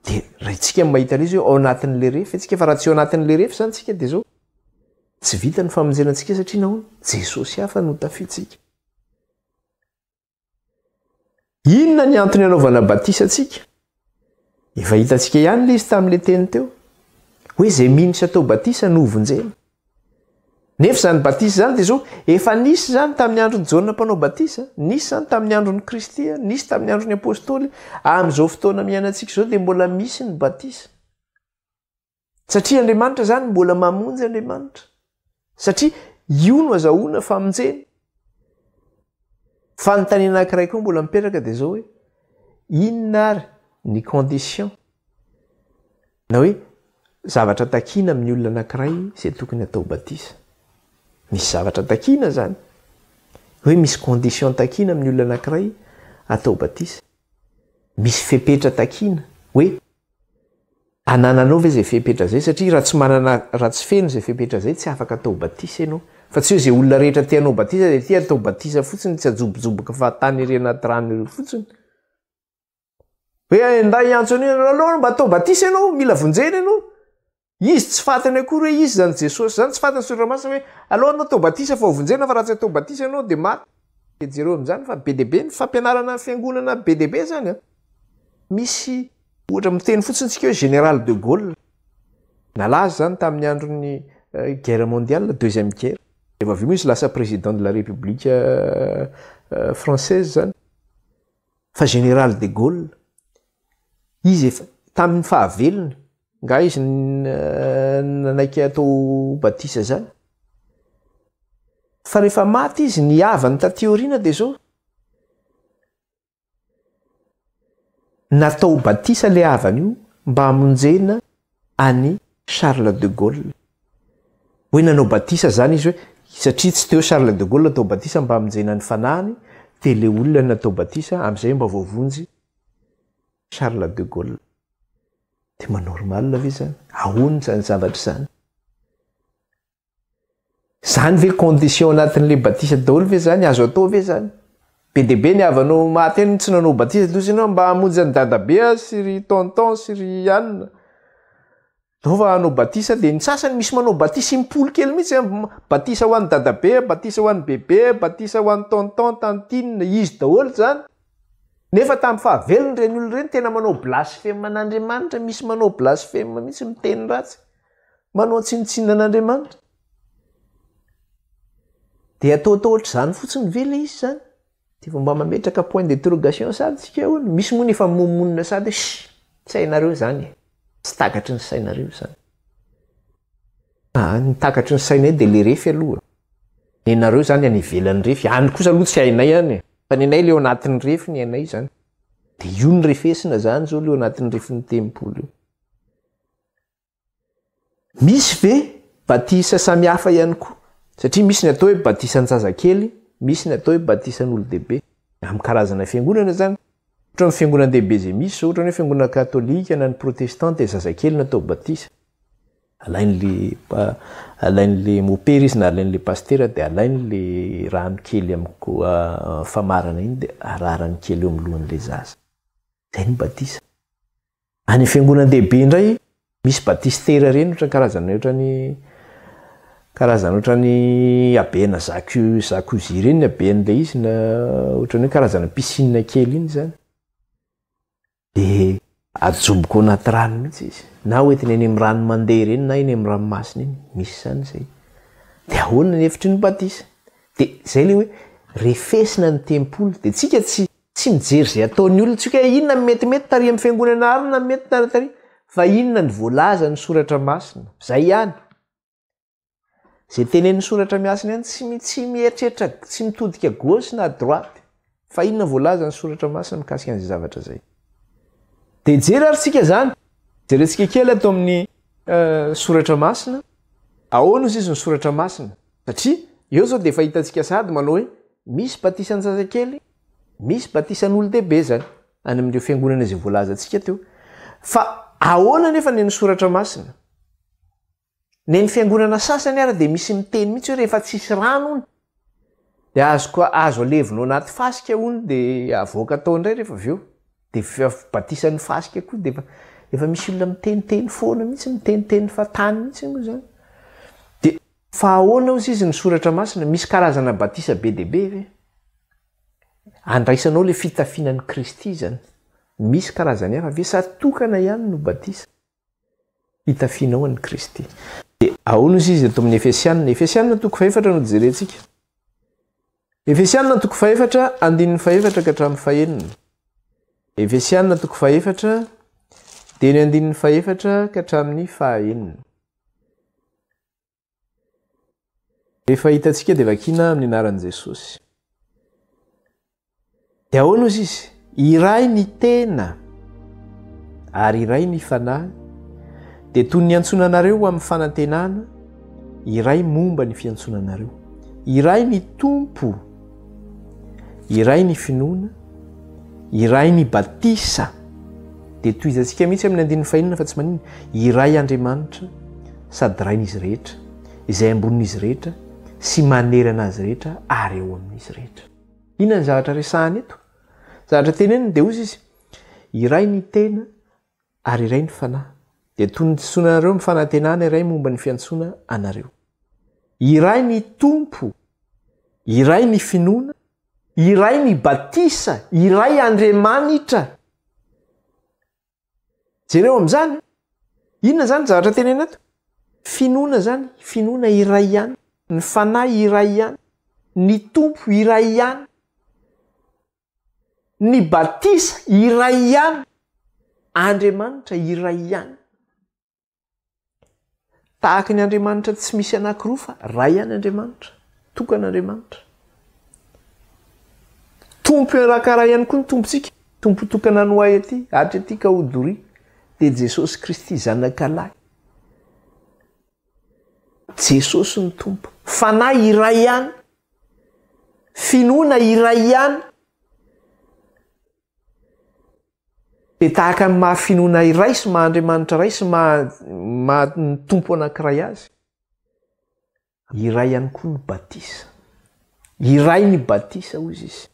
de raha itsika mahita izy hoe ao anatin'le refy tsika fa raha tsy ao anatin'le refy zany tsika de zao tsy vita ny famonjenantsika satria nahoana Jesosy hafa no tafitsika inona ny antony anaovana batisa atsika efa hitantsika ihany le izy tamin'le teny teo hoe zay minisy atao batisa no ovonjena nefa zany batisa zany de zao efa nisy zany tamin'ny androny Jaona mpanao batisa nisy zany tamin'ny androny Kristy nisy tamin'ny androny apôstôly amin'izao fotoana miainantsika zao de mbola misy ny batisa satria Andriamanitra zany mbola mamonjy Andriamanitra satria io no azahoana famonjena fanontaniana anankiray koa mbola mipetraka de zao hoe inona ary ny condition na hoe zavatra takina amin'ny olona anankiray zay tokony atao batisa misy zavatra takina zany hoe misy condition takina amin'ny olona anankiray atao batisa misy fepetra takina hoe anananao ve zay fepetra zay satria raha tsy feno zay fepetra zay tsy afaka atao batisa ianao fa tsy hoe zay olona rehetra tianao batisa de tia atao batisa fotsiny tsy ajobojoboka fa tany iry anaty rano ireo fotsiny hoe nda iantsony aloha mba atao batisa ianao mila vonjena ianao izy tsy fantany akory hoe izy zany jesosy zany tsy fantany soramasina hoe aloha anao tao batisa fa ovonjena fa raha tsy atao batisa anao de maty jereo am'zany fa be deabe ny fampianarana fiangonana be deabe zany a misy ohatra miteny fotsiny tsika hoe général de Gaulle nalaza zany tamin'ny andron'ny guerre mondiale deuxième guerre efa avy misy lasa président de la république française zany fa général de Gaulle izy efa tamin'ny fahavelony nga izy nanaiky atao batisa zany fa rehefa maty izy niavany taty aoriana de zao natao batisa le avany io mba hamonjena any Charles de Gaulle hoe nanao batisa zany izy hoe satria tsy teo Charles de Gaulle natao batisa mba hamonjena ny fanahany de le olona natao batisa am'izay mba voavonjy Charles de Gaulle de manormal ve zany ahony zany zavatra zany zany ve condition anatin'le batisa daholo ve zany azo atao ve zany be deabe ny avanao maty eny tsy nanao batisa lozy anao mba hamonjy ny dadabe sy ry tonton sy ry anina nova anao batisa de ny sasany misy manao batisa impolo kely mihitsy batisa ho an'ny dadabe batisa ho an'ny bebe batisa ho an'ny tonton tantine izy daholo zany nefa tamin'ny fahavelony reny olo reny tena manao blasphème an'Andriamanitra misy manao blasphème mihitsy miteny ratsy manao tsinitsinina an'Andriamanitra de ataotao ohatr'izany fotsiny ve le izy zany de mba mametraka point d'interrogation sady tsika hono misy moa nefa momonina sady tsy hainareo zany tsy takatry ny sainareo zany ny takatry ny sainay de le refy aloha ny nareo zany any ivelan'ny refy any kosa aloha tsy hainay any fa ny anay leo anatin'ny refy ny anay zany de io ny refesina zany zao leo anatin'ny refin'ny tempolo io misy ve batisa samihafa ihany koa satria misy ny atao hoe batisa ny-jazakely misy ny atao hoe batisa n'olo-dehibe amin'ny karazana fiangonana zany ohatra ny fiangonan-dehibe zay misy zao ohatra ny hoe fiangonana katolika na ny protestante zazakely natao batisa alain'le mopera izy na alain'le pastera de alain'le rano kely amin'ny famarana iny de ararany kely eo amin'lohan'le zaza zay ny batisa any fiangonan-dehibe indray misy batistera reny ohatra karazana ohatrany abena zakozy reny aben'le izy na ohatrany hoe karazana piscine kely iny zany de ajoboko ao anaty rano mihitsy izy na hoetiny eny amin'ny rano mandeha reny na eny amin'ny ranomasina iny misy zany zay de ahoana ny hevitry ny batisa de zay le hoe refesina ny tempolo de tsika tsy mijery zay ataon'ny olona tsika inona metimety tary amin'ny fiangonana arina mety taratary fa inona ny voalaza ny soratra masina zay ihany zay tenen'ny soratra masina ihany tsy mieritreritra tsy mitodika gauche na droite fa inona voalaza ny soratra masina mikasika an'izay zavatra zay de jery ary tsika zany jerentsika kely atao amin'ny soratra masina ahoana izy ny soratra masina satria eo zao de fahitantsika sady manao hoe misy batisa ny-jazakely misy batisa n'olo-dehibe zany any amin'ireo fiangonana zay voalazantsika teo fa ahoana nefa ny soratra masina ny fiangonana sasany ary de misy miteny mihitsy hoe rehefa tsisy rano ony de azo alevinao anaty fasika ony de avoaka tao indray rehefa avy eo de batisany fasika koa de efa misy olona miteniteny foana mihitsy miteniteny fa tany mihitsy moa zany de fa ahoana ozy izy ny soratra masina misy karazana batisa be deabe ve andraisanao le fitafianan'ny Kristy zany misy karazany hafa ve sa tokana ihany no batisa fitafianao an'ny Kristy de ahoana ozy izy ato amin'ny Efesianina toko 4 no jerentsika Efesianina toko 4 andininy 4 ka hatramin'ny 9 Efesianina toko 4 de ny andininy 4 ka hatramin'ny 9 rehefa hitantsika de vakina amin'ny anaran'i Jesosy de ahoana ozy izy iray ny tena ary iray ny fanahy de toy ny antsonanareo amin'ny fanantenana iray momba ny fiantsonanareo iray ny tompo iray ny finoana iray ny batisa de toy izantsika mihitsy amin'ny andininy fahinana fa tsy manina iray Andriamanitra sady rain'izy rehetra izay ambonin'izy rehetra sy manerana azy rehetra ary eo amin'izy rehetra inona ny zavatra resahany eto zavatra teneniny de ozy izy iray ny tena ary iray ny fanahy dia tonytsoina anareo mifanantenana iray momba ny fiantsoana anareo. Iray ny tompo, iray ny finoana, iray ny batisa, iray Andriamanitra. Jereo amin'izany, inona zany zavatra tenena ato? Finoana zany, finoana iray ihany, ny fanahy iray ihany, ny tompo iray ihany, ny batisa iray ihany, Andriamanitra iray ihany. Tahaka ny Andriamanitra tsy misy anankiroa fa ray ihany Andriamanitra, tokan'Andriamanitra. Tompo irakara ihany koa ny tompontsika, tompo tokana ny hoay aty, atra aty ka hodoria, dia Jesosy Kristy zanak'alahy. Jesosy ny tompo, fanahy iray ihany, finoana iray ihany. Dia tahaka ny mahafinoana iray sy maha-Andriamanitra iray sy ny tompo anankiray azy, iray ihany koa ny batisa. Iray ny batisa hozy izy.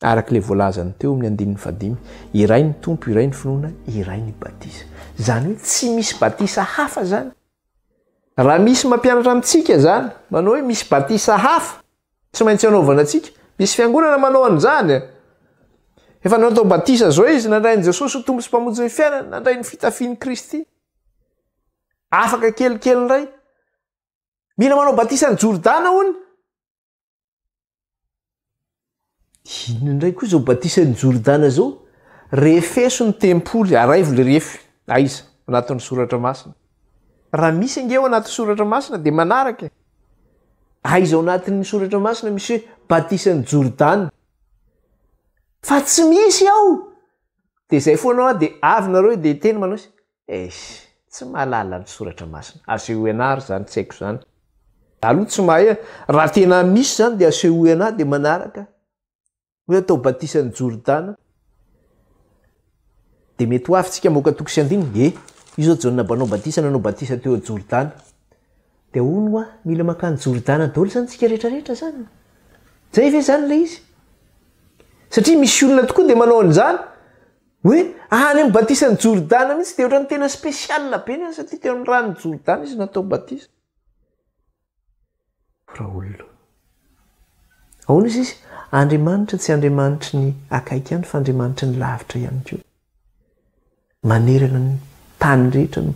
Arak'ilay voalazany teo amin'ny 5, iray ny tompo, iray ny finoana, iray ny batisa. Zany hoe tsy misy batisa hafa zany. Raha misy mampianatra amintsika zany, manao hoe misy batisa hafa, tsy maintsy anaovana antsika, misy fiangonana manao an'izany. Efa natao batisa zao izy, nandrain'i Jesosy ho tompo sy mpamonjy ny fiainana, nandray ny fitafian'i Kristy. Afaka kelikely iray. Mila manao batisa ny Jordana hono. Inona indray koa zao batisa ny Jordana zao? Refeso ny tempoly, araivo le refy. Aiza, anatin'ny soratra masina. Raha misy angeo anatin'ny soratra masina dia manaraka. Aiza ao anatin'ny soratra masina misy hoe batisa ny Jordana. Fa tsy misy ao. Dia zay foana dia avy nareo dia teny manao hoe tsy mahalala ny soratra masina. Aseho ianary zany, tsy haiko zany. Aloha tsy mahay, raha tena misy zany dia aseho ianary dia manaraka. Hoe atao batisa ny Jordana. Dia mety ho avy moka toko sy andiny, io zao Jaona banao batisa nanao batisa teo a Jordana. Dia hono mila makany Jordana daholo zany tsika rehetrarehetra zany. Zay ve zany le izy? Satria misy olona tokoa dia manao an'izany hoe any amin'ny batisa ny Jordana mihitsy dia ohatrany tena spesiala be ny satria teo amin'ny rano Jordana izy natao batisa. Raha olona. Ahoana izy? Andriamanitra tsy Andriamanitra ny akaiky ihany fa Andriamanitra ny lavitra ihany koa. Manerana ny tany rehetra ny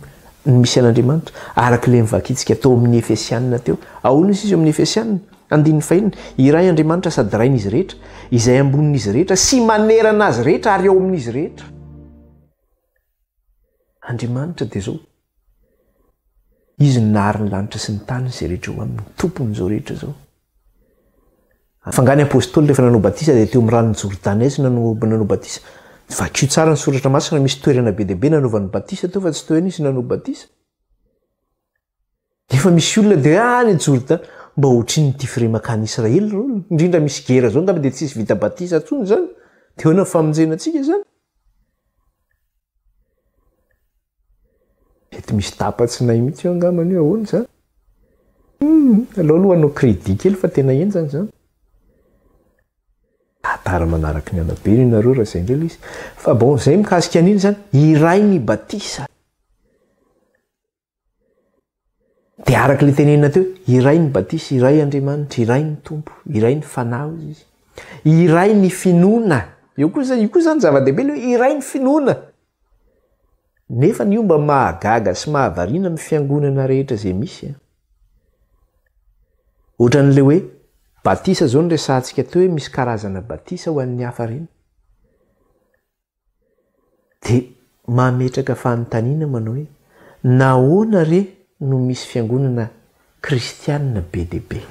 misy an'Andriamanitra arak'ilay mivakitsika tao amin'ny Efesianina teo. Ahoana izy amin'ny Efesianina? 5, iray Andriamanitra sady rain'izy rehetra, izay ambonin'izy rehetra sy manerana azy rehetra ary ao amin'izy rehetra. Andriamanitra dia zao. Izy nahary ny lanitra sy ny tany izay rehetra eo amin'ny tompon'izao rehetra zao. Fangany apôstôly rehefa nanao batisa dia teo amin'ny ranon'ny Jordana izy nanao batisa. Vakio tsara ny soratra masina misy toerana be dia be nanaovan'ny batisa teo fa tsy teo izy nanao batisa. Efa misy olona dia any Jordana mba ohatriny ity firema-kany Israely reo, indrindra misy gera zao ngamba dia tsisy vita batisa atsony zany. Dia hoana famonjena antsika zany. Mety misy tapatsinay mihitsy eo angambany io ahoana zany. Aloha hanao crédit kely fa tena eny zany. Tara manaraka ny anabeny nareo raha izay indray izy. Fa bon, zay mikasika an'iny zany, iray ny batisa. Dia araka ilay tenenina teo, iray ny batisa, iray Andriamanitra, iray ny tompo, iray ny fanahy izy. Iray ny finoana. Io koa zany zava-dehibe hoe iray ny finoana. Nefa ny mba mahagaga sy mahavariana amin'ny fiangonana rehetra izay misy. Ohatran'ilay hoe batisa zao ny resantsika teo hoe misy karazana batisa ho an'ny hafa reny. Dia mametraka fanontaniana manao hoe nahoana re no misy fiangonana kristianina be dia be.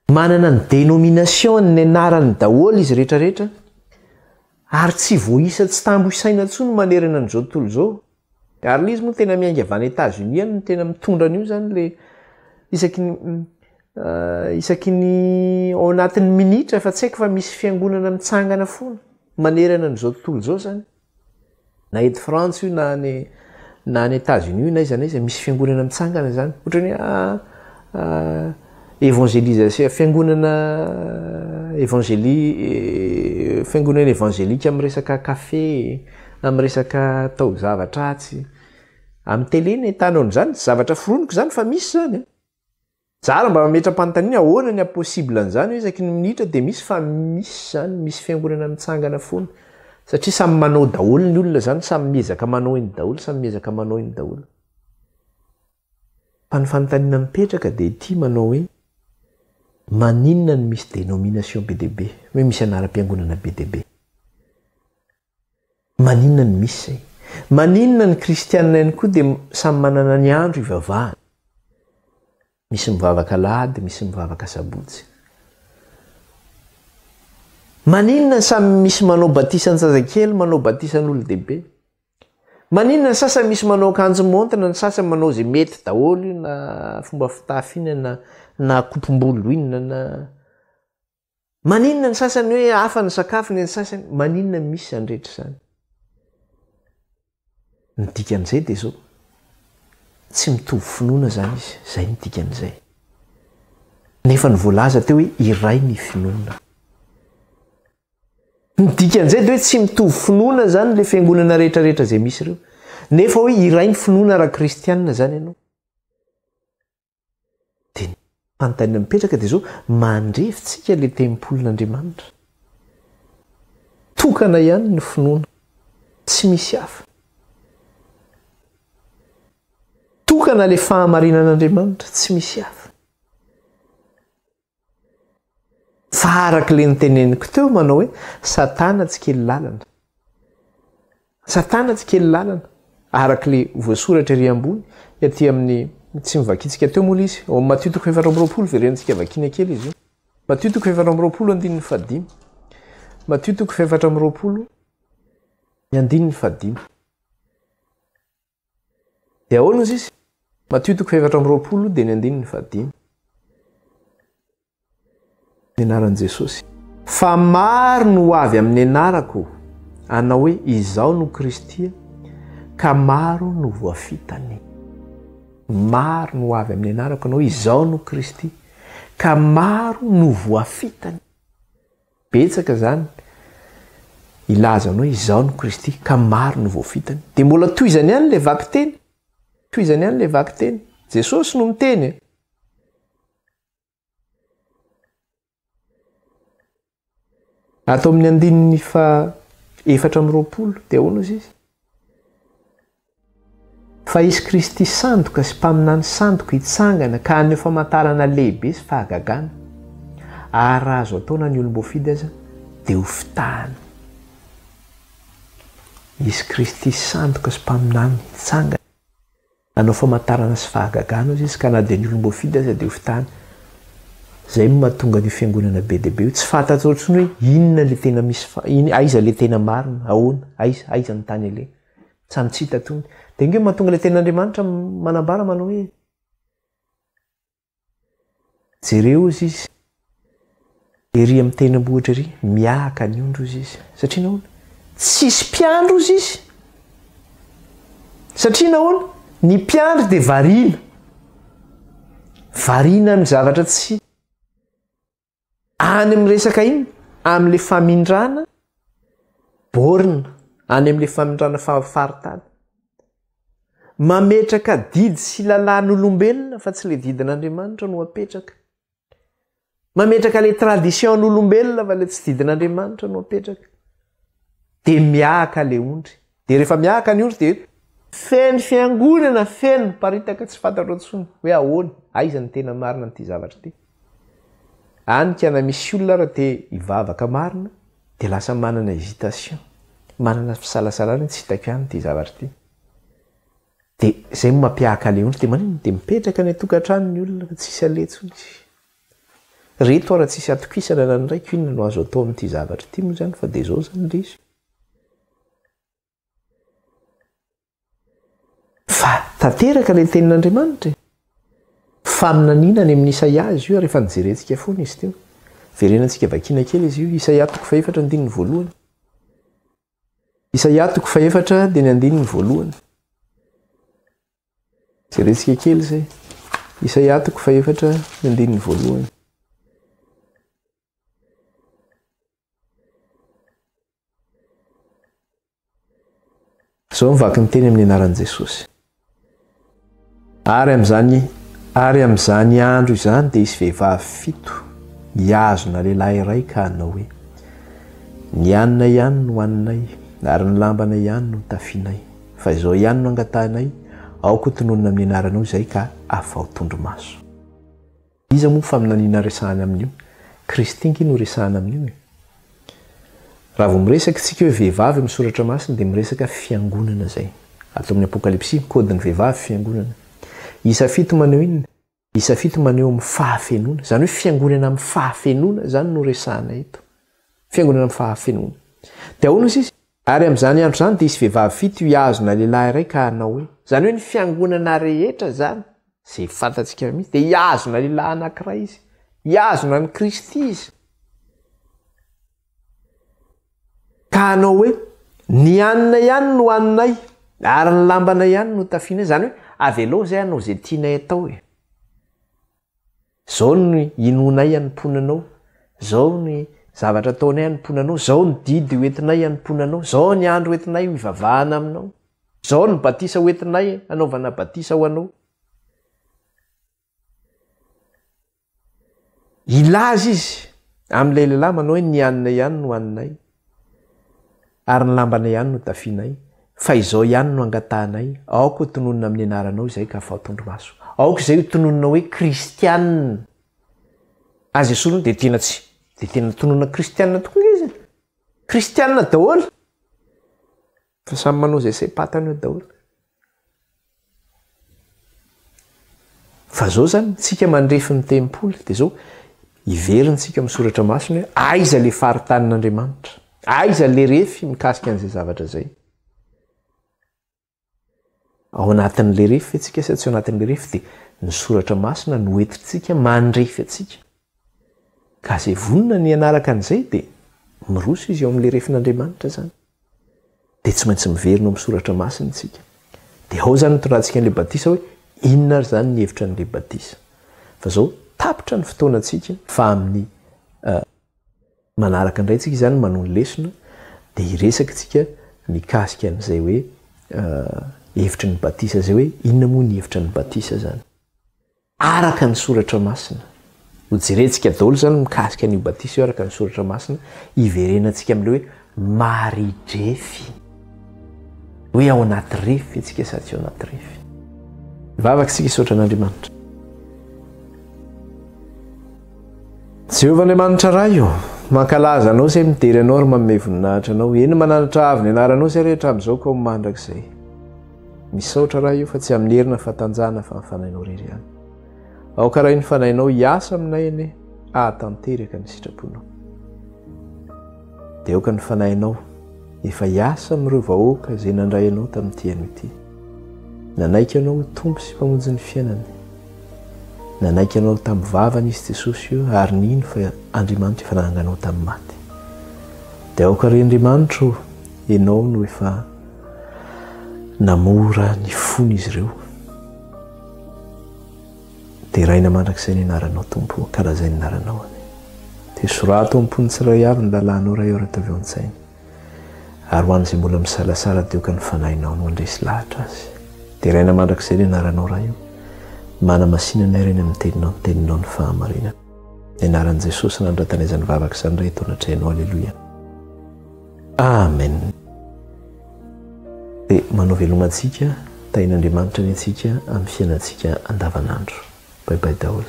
Manana ny dénomination ny anarany daholo izy rehetrarehetra ary tsy voaisa tsy tambo isaina intsony manerana an'izao tontolo izao. Ary le izy moa tena miainga avy any États-Unis no tena mitondra an'io zany le isaky ny ao anatin'ny minitra fa tsy haiko fa misy fiangonana mitsangana foana manerana an'izao tontolo izao zany. Na eto France io na any États-Unis io na iza misy fiangonana mitsangana zany. Ohatrany évangélisation, fiangonana évangélika amin'ny resaka kafe, amin'ny resaka tao zavatra tsy amin'ny tele ny tanao n'izany zavatra foroniko zany fa misy zany zara mba mametra-panontaniana ahoana ny apossible an'izany isaky ny minitra dia misy fa misy zany misy fiangonana mitsangana foana satria samy manao daholo ny olona zany samy miezaka manao iny daholo samy miezaka manao iny daholo fa ny fanontaniana mipetraka dia ity manao hoe maninona ny misy dénomination be deaibe hoe misy anaram-piangonana be deaibe maninona ny misy zay maninona ny kristianina ihany koa dia samy manana ny andro ivavahana misy mivavaka lahady misy mivavaka sabotsy maninona ny samy misy manao batisa ny zazakely manao batisa ny olo-dehibe maninona ny sasany misy manao akanjo montina ny sasany manao zay mety daholo na fomba fitafina na kopom-bolo inona na maninona ny sasany hoe hafa ny sakafony ny sasany maninona misy zany rehetra zany ny dikan'izay dia zao tsy mitovy finoana zany izy zay ny dikan'izay nefa ny voalaza teo hoe iray ny finoana ny dikan'izay dia hoe tsy mitovy finoana zany le fiangonana rehetrarehetra zay misy ireo nefa hoe iray ny finoana raha kristianina zany ianao dia fanontaniana mipetraka dia zao mandrefitsika le tempolon'Andriamanitra tokana ihany ny finoana tsy misy hafa tokana le fahamarinan'Andriamanitra tsy misy hafa fa araka le niteneniko teo manao hoe satana tsy kely lalana satana tsy kely lalana araka le voasoratra ery ambony aty amin'ny tsy mivakitsika teo mola izy ao Matthieu 4:20 verentsika vakina kely izy io Matthieu 4:20 andininy fadimy Matthieu 4:20 ny andininy fadimy dia ahoana izy izy Matthieu 4:20 dia ny andininy fadimy ny anaran'i Jesosy fa maro no avy amin'ny anarako anao hoe izaho no Kristia ka maro no voafitany maro no avy amin'ny anarako anao izaho no Kristy ka maro no voafitany betsaka zany ilaza anao izaho no Kristy ka maro no voafitany dia mbola toizany ihany le vaky teny toizany ihany le vaky teny Jesosy no miteny atao amin'ny andininy fa 4:20 dia ahoana izy fa izy Kristy sandoka sy mpaminany sandoka hitsangana ka haneo famantarana lehibe sy fahagagana ary azo ataona ny olom-boafidy aza dia ho fitahana izy Kristy sandoka sy mpaminany hitsangana hanao famantarana sy fahagagana izy ka na dia ny olom-boafidy aza dia ho fitahana zay mahatonga ny fiangonana be deaibe io tsy fantatra ohatrany hoe inona le tena misy aiza le tena marina ahoana aiza ny tany ale tsy mitsita tony dia inge mahatonga le ten'Andriamanitra manambara manao hoe jereo izy izy ery amin'ny tenam-bohitra ery miahaka ny ondro izy izy satria nahoana tsisy mpiandro izy izy satria nahoana ny mpiandro dia variana ny zavatra tsy any amin'ny resaka iny amin'le famindrana borina any amin'le famindrana fahafaritana mametraka didy sy lalàn'olombelona fa tsy le didin'Andriamanitra no apetraka mametraka le tradition n'olombelona fa le tsy didin'Andriamanitra no apetraka dia miahaka le ondry dia rehefa miahaka ny ondry dia feny fiangonana feno paritaka tsy fantatra ntsony hoe ahoana aiza ny tena marina n'ity zavatra ity anika na misy olona raha dia hivavaka marina dia lasa manana hésitation manana fisalasalana tsy hitako ihany ity zavatra ity dia zay mampiahaka le ondry dia manino dia mipetraka ny tokantrano ny olona fa tsisy aletsony reto raha tsisy atokisana na ny raiko inona no azo atao amin'ity zavatra ity moa zany fa dia zao zany le izy fa tanteraka le tenin'Andriamanitra faminanina ny amin'ny Isaia izy io rehefa nijerentsika foana izy teo verenantsika vakina kely izy io Isaia 4:1 Isaia 4 dia ny 1 jerentsika kely zay Isaia 4 ny 1 zao mivaky ny teny amin'ny anaran'i Jesosy. Ary amin'izany andro izany dia isy vehivavy 7 hiazona lehilahy iray ka hanao hoe: ny anina ihany no haninay ary ny lambana ihany no tafianay, fa izao ihany no angatanay, aoko tononona amin'ny anaranao izay ka afao tondromaso. Iza moa faminaniana resahana amin'io? Kristinky no resahana amin'io. Raha vao miresaka tsika hoe vehivavy amin'ny soratra masina dia miresaka fiangonana zay. Atao amin'ny Apokalipsy kodiny vehivavy fiangonana. Isa 7 maneho inona? Isa 7 maneho amin'ny fahafenoana. Zany hoe fiangonana amin'ny fahafenoana zany no resahana eto. Fiangonana amin'ny fahafenoana. Dia ahoana izy? Ary amin'izany andro zany dia isy vehivavy 7 hiazona lehilahy iray ka hanao hoe. Zany hoe ny fiangonana rehetra zany izay fantatsika mihitsy dia hiazona lehilahy anankiray izy. Hiazona ny Kristy izy. Ka hanao hoe ny anina ihany no haninay ary ny lambana ihany no tafianay. Zany hoe avy aloha zay hanao izay tianay atao e. Zao ny inonay hanimponanao, zao ny zavatra ataonay hanimponanao, zao ny didy hoentinay hanimponanao, zao ny andro hoentinay hivavahana aminao, zao ny batisa hoentinay hanaovana batisa ho anao. Ilaza izy amin'ilay lehilahy manao hoe ny anina ihany no haninay ary ny lambana ihany no tafianay, fa izao ihany no angatahanay, aoko tononona amin'ny anaranao izay ka afao tondromaso. Aoko izay tononona hoe kristianina. Azy esorony dia tena tononona kristianina tokoa izy. Kristianina daholo. Fa samy manao izay saim-patany eo daholo. Fa zao zany tsika mandrefy ny tempoly dia zao iverintsika amin'ny soratra masina hoe aiza le faritanin'Andriamanitra, aiza le refy mikasika an'izay zavatra zay. Ao anatin'le refy atsika sy tsy ao anatin'le refy dia ny soratra masina no entintsika mandrefy atsika. Ka izay vonona ny anaraka an'izay dia miroso izy eo amin'le refin'Andriamanitra zany. Dia tsy maintsy miverina amin'ny soratra masina tsika. Dia ao zany tondrahantsika an'le batisa hoe inona ary zany ny hevitra an'le batisa. Fa zao tapitra ny fotoanantsika fa amin'ny manaraka indray tsika zany manao ny lesona dia hiresaka tsika mikasika an'izay hoe hevitra ny batisa zay hoe inona moa ny hevitra ny batisa zany. Araka ny soratra masina. Ho jerentsika daholo zany mikasika an'io batisa io araka ny soratra masina, hiverenantsika amin'ilay hoe maridrefy. Hoe ao anaty refy atsika sa tsy ao anaty refy. Mivavaka isika hisaotra an'Andriamanitra. Jehovah'Andriamanitra raha io, mankalaza anao izay midery anao ary manome voninahitra anao. Eny mananatra avy ny anaranao izay rehetra amin'izao ka mandrakizay. Misaotra raha io fa tsy amin'ny herina fatanjahana fa mifanainao rery ihany. Ao karaha iny fanainao hiasa aminay ane, ahatanteraka ny sitraponao. Dia aoka ny fanainao efa hiasa amin'ireo vahoaka izay nandray anao tamin'ity ano ity. Nanaiky anao ho tompo sy mpamonjy ny fiainany. Nanaiky anao tamin'ny vavany izy Jesosy io ary nino fa Andriamanitra efa nanganao tamin'ny maty. Dia aoka ry Andriamanitra ianao no efa namora ny fony izy ireo. Dia raina mandrakizay ny anaranao tompo, karaha izay ny anaranao. Dia sorato am-pony tsiray avy ny lalànao ray ora tavy ao an-tsainy. Ary ho an'izay mbola misalasala dia aoka ny fanahinao no andresy lahatra azy. Dia raina mandrakizay ny anaranao raha io. Mana masinana ireny amin'ny teninao ny fahamarinana. Ny anaran'i Jesosy nandratanezany vavaka izany ray tao anatrainao. Alleluia. Amen. Dia manao velomantsika, tain'Andriamanitra ny antsika amin'ny fiainantsika andavanandro. Bye bye daholo.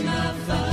Ma